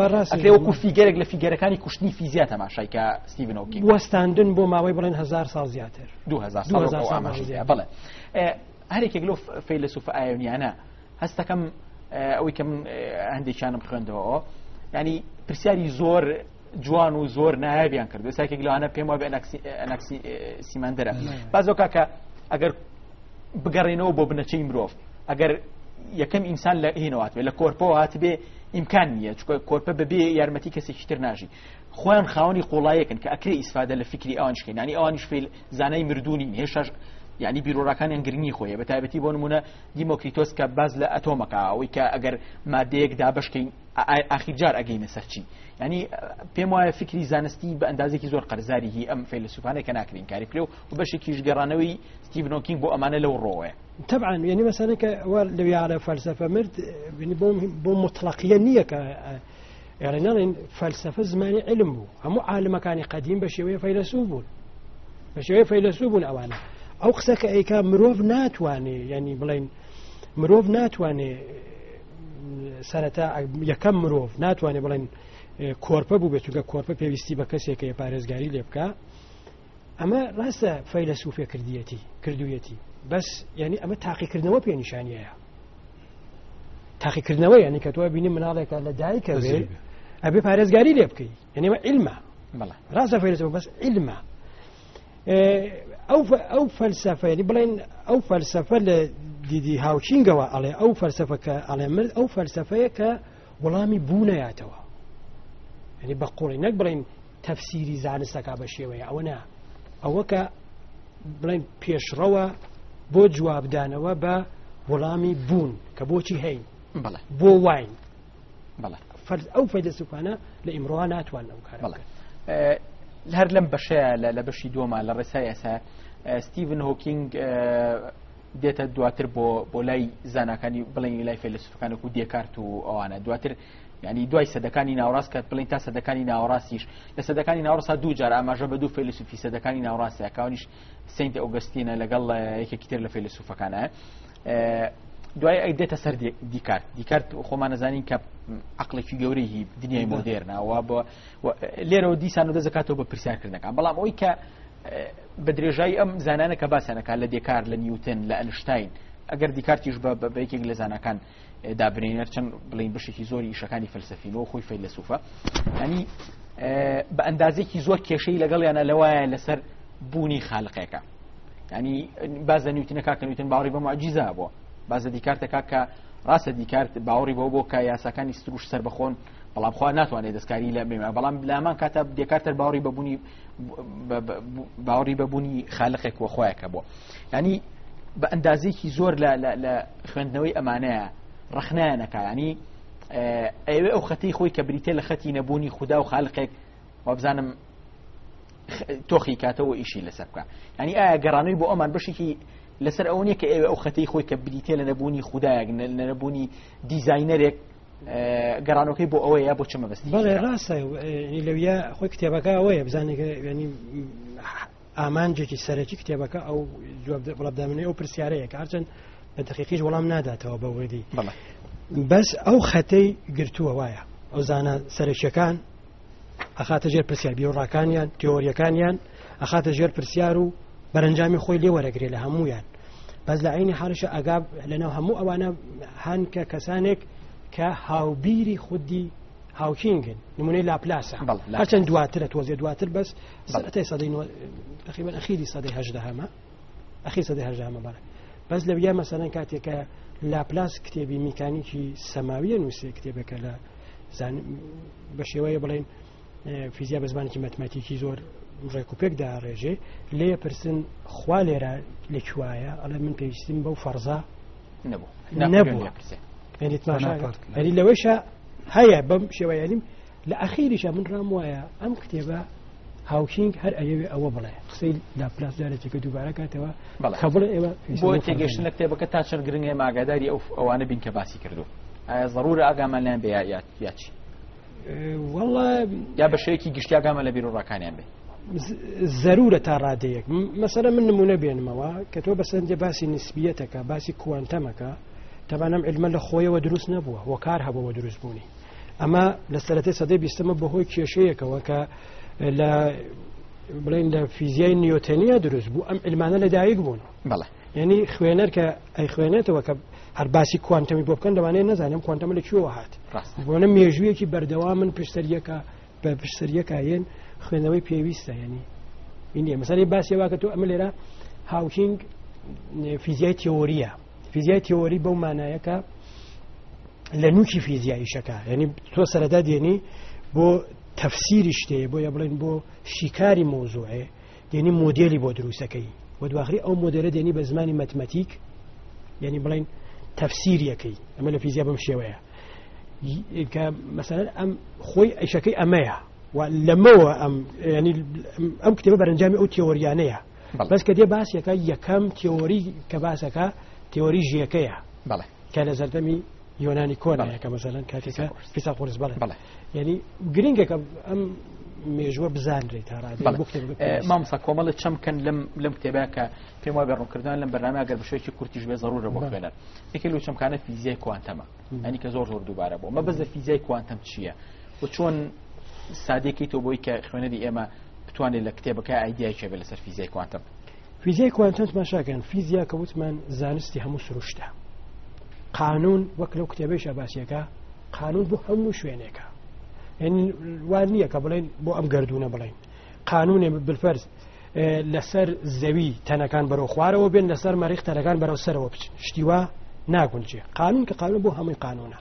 فیگەرێک لە فیگەرەکانی کوشتنی فیزیا تەماشای کە ستیڤن هۆکینگ وەستاندن بۆ ماوەی بڵێن 1000 ساڵ زیاتر 2000 ساڵ بڵێ هەرێکێک لەو فەیلسوف ئایۆنیانە هەستەکەم ئەوەی کە من هەندێکیانم خوێندەوە ینی پرسیاری زۆر جوان و زۆر نایابیان کرد ساکێک لەوانە پێم وایە ئەناکسی سیماندەرە بازۆکە کە ئەگەر بگەڕێنەوە بۆ بنەچەی مرۆڤ ئەگەر یەکەم ئینسان لە هینەوەات لە کۆرپەوە هاتبێ ئیمکان نییە چکە کۆرپە بەبێ یارمەتی کەسێکی تر ناژی خۆیان خاوەنی قوڵایەکن کە ئەکرێ ئیسفادە لە فکری ئەوانشکەین ینی ئەوانیش فێل زانای مردوونی هێشتا یعنی بیرۆڕەکانیان گرنگی خۆیە بە تایبەتی بۆ نمونە دیمۆکریتۆس کە باز لە ئەتۆمەکە ئەوەی کە ئەگەر مادەیەک دابشکەین ئاخیرجار ئەگەینە سەرچی ینی پێم وایە فکری زانستی بە ئەندازێکی زۆر قەرزاری هی ئەم فەیلسوفانە کە ناکرین کاری کرێ و بەشێکیش گەڕانەوەی ستیڤن هۆکینگ بۆ ئەمانە لەو ڕۆوەیە طبعا يعني مثلا لو فلسفة مرد يعني بوم مطلقية نية يعني نرى فلسفة زماني علم بو هم عالم كان قديم بشوية فيلسوفون أوانا أو قسك أي كان مروف ناتواني يعني بلين مروف ناتواني سنتا يكم مروف ناتواني بلين كوربا بو بيتوكا كوربا بيستي بكسي كي بارزغاري لبكا أما راسا فيلسوفية كردويتي بس يعني أما تحقيق كردنوا بينشانية تحقيق كردنوا يعني كتوا بيني من هذا كلا دايك أبي بارزغاري لبكي يعني ما علمه راسا فيلسوف بس علمه أو فلسفة يعني بلين أو فلسفة دي هاوشينغوا على أو فلسفة على مرد أو فلسفة كولامي بونا يتوا يعني بقول نقبلين تفسيري زانستك بشيوية أو أنا أو بلين بيشروا بو جواب دانوا با ولامي بون كبوشي هين بلا بو واين بلا أو فلسفة أنا لإمروانات وأنا بلا هەر لەم بەشەیە لە بەشی دووەمە لە ڕێسای ئەسا ستیڤن هۆکینگ دێتە دواتر بۆ لای زاناکانی بڵێن لای فەیلسوفەکانێک و دێکارت و ئەوانە دواتر ینی دوای سەدەکانی ناوەڕاست کە بڵێن تا سەدەکانی ناوەڕاستیش لە سەدەکانی ناوەڕاستە دوو جار ئاماژە بە دوو فەیلسوفی سەدەکانی ناوەڕاستە کاونیش سەینت ئۆگەستینە لەگەڵ یەکێکی تر لە فەیلسوفەکانە دوای ئەی دێتە سەر دیکارت خۆمان نەزانین کە عقلێکی گەورەی دنیای مۆدێرنەوە بۆ لێرەوە دیسان و دەزەکاتەوە بە پرسیارکردنەکان بەڵام ئەوەی کە بە درێژایی ئەم زانانە کە باسیانەکان لە دێکار لە نیوتن لە ئەنشتاین ئەگەر دیکارتیش بە یەکێک لە زانەکان دابرێنێت چەند بڵین بەشێکی زۆری ئیشەکانی فەلسەفینەوە خۆی فەیلسوفە ینی بە ئەندازێکی زۆر کێشەی لەگەڵیانە لەوایە لەسەر بوونی خالقێکە ینی بازە نیوتنەکە کە نیوتن باوەڕی بە موعجیزە بووە بازە دیکارتەکە کە ڕاستە دیکارت باوەڕی بۆ کە یاساکانی ستروش سەر بەخۆن بەڵام خوا ناتوانێت دەستکاری لە بێمە بەڵام لەمان کاتە دیکارتر باوەڕی بەبوونی خالقێک وە خۆیەکە بووە ینی بە ئەندازێکی زۆر لە خوێندنەوەی ئەمانەیە ڕەخنایانەکە ینی ئەوێ ئەو خەتی خۆی کە بریتێ لە خەتی نەبوونی خوددا و خالقێک وابزانم تۆخی کاتەوە ئیشی لەسەر بکە ینی ئایا گەڕانەوەی بۆ ئەمان بەشێکی لەسەر ئەو نیە کە ئێوە ئەو خەتەی خۆی کە بریتێ لە نەبوونی خوددایەک لە نەبوونی دیزاینەرێک گەڕانەکەی بۆ ئەوەیە بۆ چمە بەستی بەڵێ ڕاستە لەویە خۆی کتێبەکە ئەوەیە بزانێکە ینی ئامانجێکی سەرەکی کتێبەکە ئەو وڵابدامنەی ئەو پرسیارەیە کە هەرچەند بە دقیقیش وەڵام ناداتەوە بە وێدی بەس ئەو خەتەی گرتووە وایە ئەو زانە سەرەکیەکان ئەخاتە ژێر پرسیار بیرۆڕاکانیان تیۆریەکانیان ئەخاتە ژێر پرسیار و بەرەنجامی خۆی لێ وەرەگرێ لە هەمویان بەس لە عینی حرشە ئەگاب لەناو هەموو ئەوانە هەنکە کەسانێک کە هاوبیری خودی هاوکینگن نمونەی لاپلاسە هەرچەند دواترە تۆزێ دواتر بەس سەرەتای سەدەی تقریبا ئەخیری سەدەی هەژدەهەمە ئەخیر سەدەی هەژدەهەمە بەڵێ بەس لەویە مەسەلەن کاتێکە لاپلاس کتێبی میکانیکی سەماویە نووسێ کتێبەکە لە بە شێوەیە بڵێن فیزیا بە زمانێکی مەتماتیکی زۆر ڕێکوپێکدا ڕێژێ لێ پرسن خوا لێرە لەکوایە ئەڵێ من پێویستیم بەو فەرزا نەبووە ینی لەوەیشە هەیە بەم شێوەیەنیم لە ئەخیریشە من ڕام وایە ئەم کتێبە هاوکینگ هەر ئەوێ ئەوە بڵێ قسەی لاپلاس جارێکێکە دووبارە کاتەوە کە بڵێ ئێوە بۆ تێگەشتنە کتێبەکە تا چەند گرنگە ئاگاداری ئەوانە بین کە باسی کردو ئایا ضرورە ئاگامان لەیان بێ یا چی والله یا بە شەیەکی گشتی ئاگامان لە بیرۆڕاکانیان بێ ضرورە تا ڕادەیەک مەسەلەن من نمونە بێنمەوە کە تۆ بەسەندێ باسی نسبیەتەکە باسی کوانتەمەکە تەبانەم علمە لە خۆیەوە دروست نەبووە وەکار هەبەوە دروست بوونی ئەمە لە سەرەتای سەدەی بیستەمە بەهۆی کێشەیەکەوە کە لە بڵێن لە فیزیای نیوتۆنیە دروست بوو ئەم علمانە لەدایک بوون یعنی خوێنەر کە ئەی خوێنێتەوە کە هەر باسی کوانتەمی بۆ بکەن دەوانێت نەزانم کوانتەمە لەکوێوە هات بۆنە مێژوویەکی بەردەوام من پشتەریەکە بە پشتەریەکایەن خوێنەوەی پێویستە ینی اینە مەسەلەی باسی واکە تۆ ئەمە لێرە هاوکینگ فیزیای تیۆریە فیزیای تیۆری بەو مانایەکە لە نوکی فیزیاییشەکە ینی تۆ سەرەتا دێنی بۆ تەفسیری شتەیە بۆ یا بڵێن بۆ شیکاری مۆزوعێ دێنی مۆدێلی بۆ دروستەکەی بۆ دواخری ئەو مۆدێلە دێنی بە زمانی مەتمەتیک ینی بڵێن تەفسیریەکەی ئەمە لە فیزیا بەم شێوەیە کە مەسەلەن ئەم خۆی ئەیشەکەی ئەمەیە و لەمەوە ئەم کتێبە بەرەنجامی ئەو تیۆریانەیە بەس کە دێ باسیەکە یەکەم تیۆری کە باسەکە تیۆری ژیەکەیە کە لە زەردەمی یۆنانی کۆنایە کە مەسەلەن کاتێکە فیساغۆرس بڵێ ینی گرنگێکە ئەم مێژوە بزانرێت تا ڕادەیەک مامۆستا کۆمەڵە چەمکەن لەم کتێبەیە کە پێم وایە بەڕوونکردن لەم بەرنامە ئەگەر بەشێکی کورتیش بێ ضرورە بۆ خوێنەر یەکێک لەو چەمکانە فیزیای کوانتەمە ینی کە زۆر دووبارە بۆ مە بەس لە فیزیای کوانتەم چییە و چۆن سادێکی تۆ بۆی کە خوێنەری ئێمە بتوانێت لە کتێبەکە ئایدیایکی بێت لەسەر فیزیای کوانتەم فیزیای کوانتەم ماشاکەن فیزیا کە وتمان زانستی هەموو سروشتە قانون وەک لەو کتێبەیشە باسیەکە قانون بۆ هەموو شوێنێکە یعنی وان نییە کە بڵێن بۆ ئەم گردونە بڵێن قانونێ بالفەرز لەسەر زەوی تەنەکان بەرەو خوارەوە بێن لەسەر مەریخ تەنەکان بەرەو سەرەوە بچن شتیوا ناگونجێ قانون کە قانون بۆ هەمووی قانونە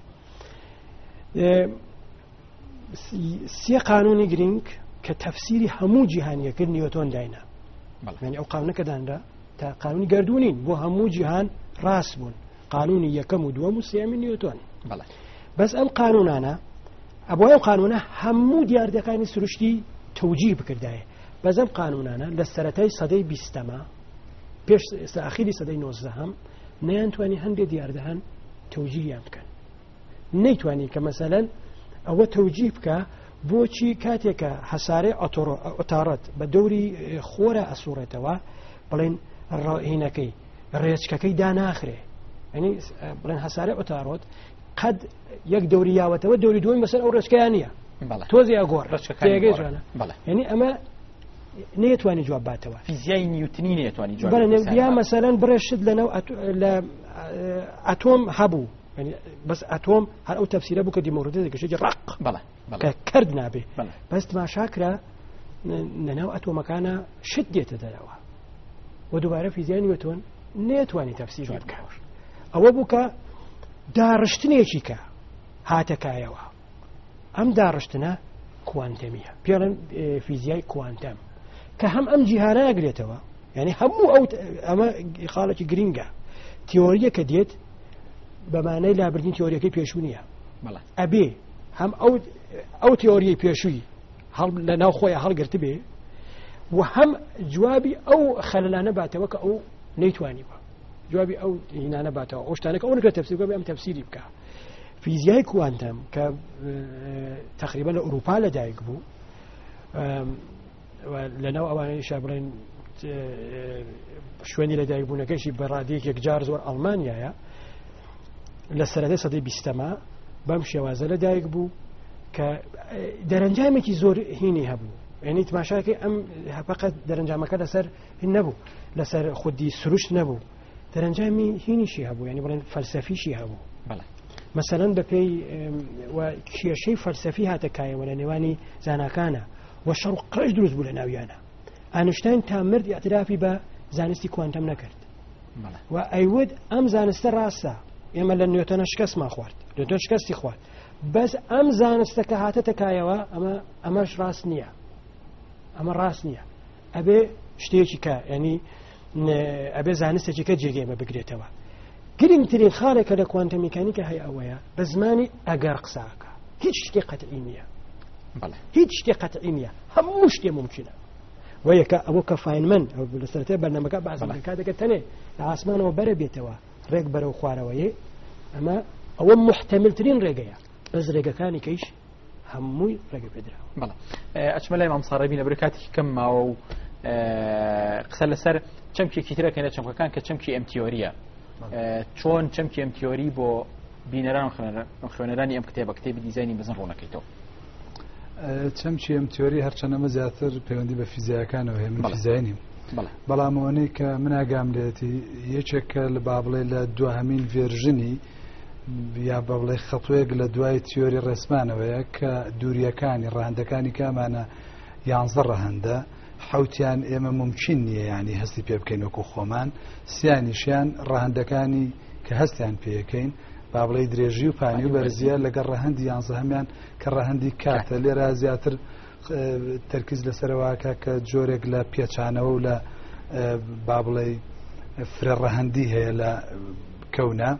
سێ قانونی گرنگ کە تەفسیری هەموو جیهانیەکرد نیوتۆن داینە یعنی ئەو قانونەکە دانرا تا قانونی گردونین بۆ هەموو جیهان ڕاست بوون قانونی یەکەم و دووەم و سێمی نیوتۆن بەس ئەم قانونانە ئەبووە ئەو قانونە هەموو دیاردەکانی سروشتی تەوجیه بکردایە بەس ئەم قانونانە لە سەرەتای سەدەی بیستەمە پێش ئاخیری سەدەی نۆزدەهەم نەیانتوانی هەندێک دیاردەهان تەوجیهیان بکەن نەیتوانی کە مەسەلەن ئەوە تەوجیه بکە بۆچی کاتێکە هەسارەی ئۆتارەت بە دەوری خۆرە ئەسوڕێتەوە بڵێن ڕاهینەکەی ڕێچکەکەی داناخرێ ینی بڵێن هەسارەی ئۆتارۆت قەد یەک دەوری یاوەتەوە دەوری دووەمی بەسەر ئەو ڕێچکەیان نییە تۆزی ئەگۆڕ ڕێچکەکەی جوانە ینی ئەمە نەیەتوانی جواب باتەوە فیزیای نیوتنی نەیەتوانی جواب یا مەسەلەن بڕێشت لەنەو ئەتۆم هەبوو بەس ئەتۆم هەر ئەو تەفسیرە بوو کە دیمۆکراتیە گەشەی ڕق کە کرد نابێ بەس تماشاکرا لەناو ئەتۆمەکانە شت دێتە دەرەوە و دووبارە فیزیای نیوتۆن نەیەتوانی تەفسیر بکات ئەوە بوو کە داڕشتنێکی کە هاتەکایەوە ئەم داڕشتنە کوانتەمیە پێڵێن فیزیای کوانتەم کە هەم ئەم جیهانە ئەگرێتەوە یعنی هەموو ئەمە خاڵێکی گرینگە تیۆریە کە دێت بەمانەی لابردنی تیۆریەکەی پێشوو نییە ئەبێ هەم ئەو تیۆریای پێشووی لە ناو خۆیان هەڵگرت بێ و هەم جوابی ئەو خەلەلانە باتەوە کە ئەو نەیتوانی بە جوابی ئەو هینانە باتەوە ئەو شتانەکە ئەو نکرێت تەفسیر بکە ئەم تەفسیری بکە فیزیای کوانتەم کە تقریبا لە ئوروپا لەدایک بوو لەناو ئەوانەیشا بڵێن شوێنی لەدایک بوونەکەشی بەڕادەیەک یەکجار زۆر ئەڵمانیایە لە سەرەتای سەدەی بیستەمە بەم شێوازە لەدایک بوو کە دەرەنجامێکی زۆر هینی هەبوو یعنی تماشاکەی ئەم فقط دەرەنجامەکە لەسەر هین نەبوو لەسەر خودی سروشت نەبوو دەرەنجامی هینیشی هەبوو یعنی بڵێن فەلسەفیشی هەبوو مەسەلەن بەپێی کێشەی فەلسەفی هاتەکایەوە لە نێوانی زاناکانە و شەڕ و قڕش دروست بوو لە ناویانە ئاینشتاین تا مرد ئاعترافی بە زانستی کوانتەم نەکرد و ئەیود ئەم زانستە ڕاستە ئێمە لە نیوتۆنە شکستمان خوارد نیوتۆن شکستی خوارد بەس ئەم زانستە کە هاتەتەکایەوە ئەمەش ڕاست نییە ئەمە ڕاست نییە ئەبێ شتێکی کە ینی ئەبێ زانستێکی کە جێگەیمە بگرێتەوە گرنگترین خاڵێکە لە کوانتەم میکانیکە هەیە ئەوەیە بە زمانی ئەگەر قساکە هیچ شتێک قەتعی نییە هیچ شتێ قەتعی نییە هەموو شتێ ممکنە وەیەکە ئەوە کە فاینمەن لە سەرەتای بەرنامەکە باسم دەکات دەکە تەنێ لە ئاسمانەوە بەرە بێتەوە ڕێک بەرەو خوارەوەیە ئەمە ئەوە محتەملترین ڕێگەیە بەس ڕێگەکانی کەیش هەمووی ڕێگە پێدراوە. بەڵێ ئەچمە لای مام ساڕەبی لەبەر کاتێکی کەم ماوە و قسە لەسەر چەمکێکی ترەکەنە چەمکەکان کە چەمکی ئەم تیۆریە چۆن چەمکی ئەم تیۆری بۆ بینەران خوێنەرانی ئەم کتێبە کتێبی دیزایانی بزن ڕوونەکەیتەوە. چەمکی ئەم تیۆری هەرچەنەمە زیاتر پەیوەندی بە فیزیاکانەوە هەیە من فیزیانیم بەڵام ئەوەنەی کە من ئاگام لێتی یەکێکە لە با بڵێ لە دوهەمین ڤێرژنی یا بە بڵێ خەتوەیەک لە دوای تیۆری ڕێسمانەوەیە کە دووریەکانی ڕەهەندەکانی کامانە 11 ڕەهەندە حوتیان ئێمە ممکن نییە ینی هەستی پێ بکەین وەکو خۆمان سیانیشیان ڕەهەندەکانی کە هەستیان پێەکەین با بڵێ درێژی و پانی و بەرزیە لەگەڵ ڕەهەندی 11 هەمیان کە ڕەهەندی کاتە لێرە زیاتر تەرکیز لەسەرەوەکە کە جۆرێک لە پێچانەوە و لە با بڵێ فرە ڕەهەندی هەیە لە کەونە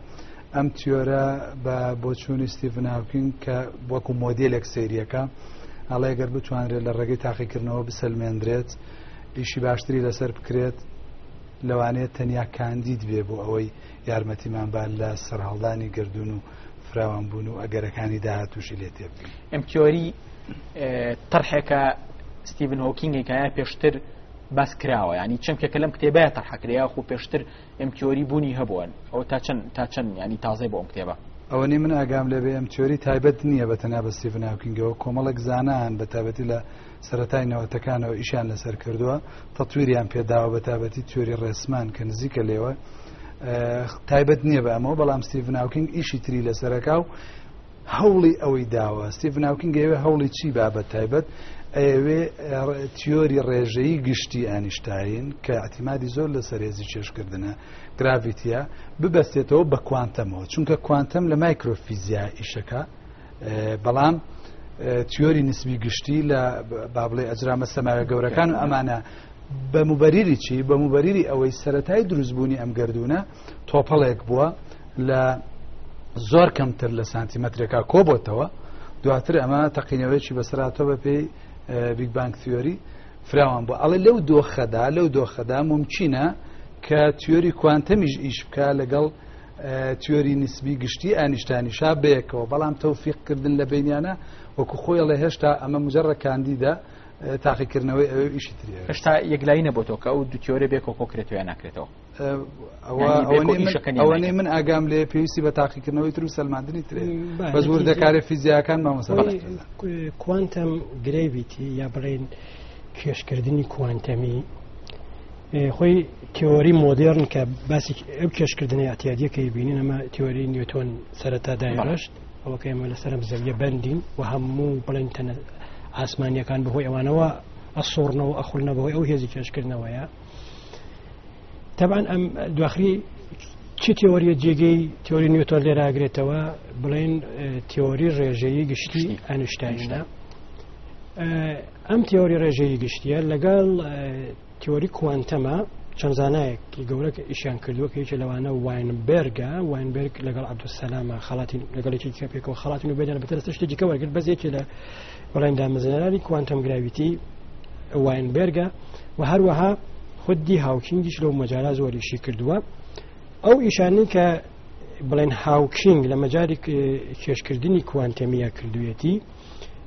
ئەم تیۆرە بە بۆچوونی ستیڤن هاوکینگ کە وەکو مۆدێلێک سەیریەکە ئەڵێ گەر بتوانرێت لە ڕێگەی تاقیکردنەوە بسەلمێنرێت ئیشی باشتری لەسەر بکرێت لەوانەیە تەنیا کاندید بێ بۆ ئەوەی یارمەتیمان با لە سەرهەڵدانی گردون و فراوانبوون و ئەگەرەکانی داهاتووشی لێ تێبکەین. ئەم تیۆری طرحێکە ستیڤن هۆکینگێکە پێشتر باس کراوە ینی چەمکێکە لەم کتێبەیە تەرحەکریا خو پێشتر ئەم تیۆری بوونی هەبووەن ئەو تا چەند ینی تازەی بۆ ئەم کتێبە ئەوەنی من ئاگام لێبێ ئەم تیۆری تایبەت نییە بەتەنیا بە ستیڤن هاوکینگەوە کۆمەڵێک زانان بە تایبەتی لە سەرەتای نەوەتەکانەوە ئیشان لەسەر کردووە تەطویریان پێداوە بە تایبەتی تیۆری ڕێسمان کە نزیکە لێوە تایبەت نییە بە ئەمەوە بەڵام ستیڤن هاوکینگ ئیشی تری لەسەرەکە و هەوڵی ئەوەی داوە ستیڤن هاوکینگ ئەوێ هەوڵی چی بابەت تایبەت ئەوێ تیۆری ڕێژەیی گشتی ئاینشتاین کە احتیمادی زۆر لە سەرێزی چێشکردنە گراڤیتیە ببەستێتەوە بە کوانتەمەوە چونکە کوانتەم لە مایکرۆفیزیا ئیشەکە بەڵام تیۆری نسبی گشتی لە با بڵێ ئەجرامە سەماوە گەورەکان و ئەمانە بە موبەریری چی بە موبەریری ئەوەی سەرەتای دروستبوونی ئەم گردونە تۆپەڵێک بووە لە زۆر کەمتر لە سانتیمەترێکا کۆبۆتەوە دواتر ئەمە تەقینەوەیکی بەسەراتۆ بە پێی بیگ بانگ تیۆری فراوان بوو ئەڵێ لەو دۆخەدا ممکنە کە تیۆری کوانتەمیش ئیش بکە لەگەڵ تیۆری نسبی گشتی ئاینشتاینیشا بەیەکەوە بەڵام تەوفیقکردن لە بینیانە وەکو خۆی ئەڵێ هێشتا ئەمە مجەڕە کاندیدا تاقیکردنەوەی ئەوە ئیشی تریە هێشتا یەکلایی نەبووەوە کە ئەو دو تیۆرە بێکەوە کۆکرێتەوە یان ناکرێتەوە ئەوەنەی من ئاگام لێ پێویستی بە تاقیکردنەوەی تر و سەلماندنی ترێ بە زۆر دەکارێت فیزیاکان مامۆستا کوانتەم گرێڤیتی یا بڵێن کێشکردنی کوانتەمی خۆی تیۆری مۆدێرن کە باسی ئەو کێشکردنی ئەتیادیەکەی بینین ئەمە تیۆری نیوتۆن سەرەتا داهێڕشت ئەوەکە ئێمە لەسەرم زەویە بەندین و هەموو بڵێن تەنە ئاسمانیەکان بەهۆی ئەوانەوە ئەسۆڕنەوە ئەخولنە بەهۆی ئەو هێزی کێشکردنەوەیە تەبان ئەم دواخری چی تیۆریە جێگەی تیۆری نیوتۆن لێرە ئاگرێتەوە بڵێن تیۆری ڕێژەیی گشتی ئاینشتاینە ئەم تیۆری ڕێژەیی گشتیە لەگەڵ تیۆری کوانتەمە چەند زانایەکی گەورەکە ئیشیان کردووە کە یەکێک لەوانە واینبێرگە واینبێرگ لەگەڵ عەبدولسەلامە خەڵاتی لەگەڵێکی کە پێکەوە خەڵاتین و بێدانە بەتەرەستە شتێکی کە وەرگرت بەس یەکێک لە بەڵێن دامەزێنەرانی کوانتەم گراڤیتی واینبێرگە و هەروەها خودی هاوکینگیش لەو مەجالا زۆریشی کردووە ئەو ئیشانی کە بڵێن هاوکینگ لە مەجاری کێشکردنی کوانتەمیە کردوێتی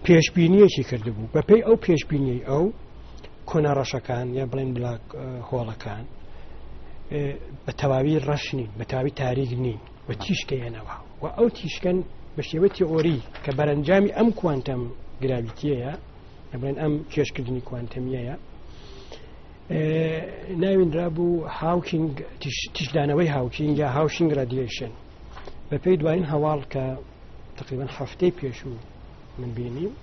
پێشبینیەکی کردبوو بەپێی ئەو پێشبینی ئەو کۆنە ڕەشەکان یا بڵێن بلاک هۆڵەکان بە تەواوی ڕەش نین بە تەواوی تاریک نین و تیشکەیەنەوە و ئەو تیشکەن بە شێوەی تیۆری کە بەرەنجامی ئەم کوانتەم گراڤیتیەیە بڵێن ئەم کێشکردنی کوانتەمیەیە ناوێنرا بوو هاوکینگ تیشدانەوەی هاوکینگ یا هاوشینگ ڕادیێشن بەپێی دوایین هەواڵ کە تقریبا هەفتەی پێشوو من بینیم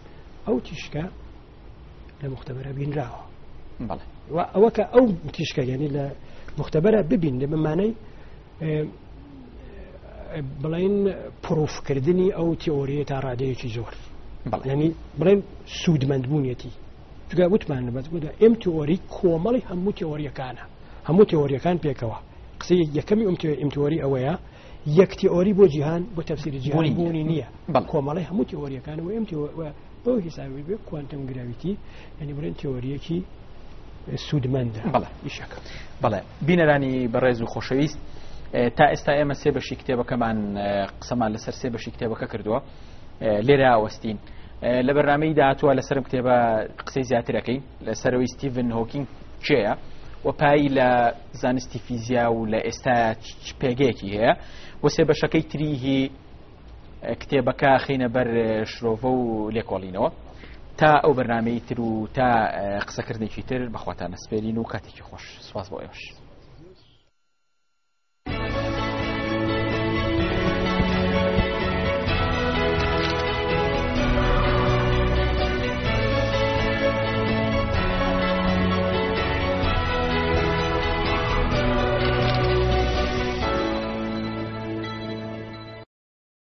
ئەو تیشکە لە مختبەرە بینراوە و ئەوە کە ئەو تیشکە یعنی لە مختبەرە ببین لە بمانەی بڵێن پرۆفکردنی ئەو تیۆریە تا ڕادەیەکی زۆر ینی بڵێن سوودمەندبوونیەتی چگە وتمان بەس بوودا ئەم تیۆری کۆمەڵی هەموو تیۆریەکانە هەموو تیۆریەکان پێکەوە قسەی یەکەمی ئەم تیۆری ئەوەیە یەک تیۆری بۆ جیهان بۆ تەفسیری جیهانی بوونی نییە کۆمەڵی هەموو تیۆریەکان و ئەم بەو حیسابی بێ کوانتم گراویتی ینی بڵێن تێۆریەکی سوودمەندە ئیشەکە. بەڵێ بینەرانی بەڕێز و خۆشەویست، تا ئێستا ئێمە سێ بەشی کتێبەکەمان قسەمان لەسەر سێ بەشی کتێبەکە کردووە، لێرە ئاوەستین. لە بەرنامەی داهاتووە لەسەرم کتێبە قسەی زیاترەکەی لەسەرەوەی ستیڤن هۆکینگ چێە و پایی لە زانستی فیزیا و لە ئێستا پێگەیەکی هەیە، و سێ بەشەکەی تریهی کتێبەکە خینە بەر شرۆڤە و لێکۆڵینەوە. تا ئەو بەرنامەی تر و تا قسەکردێکی تر بەخواتان نەسپێرین و کاتێکی خۆش. سوپاس بۆ ئێوەش.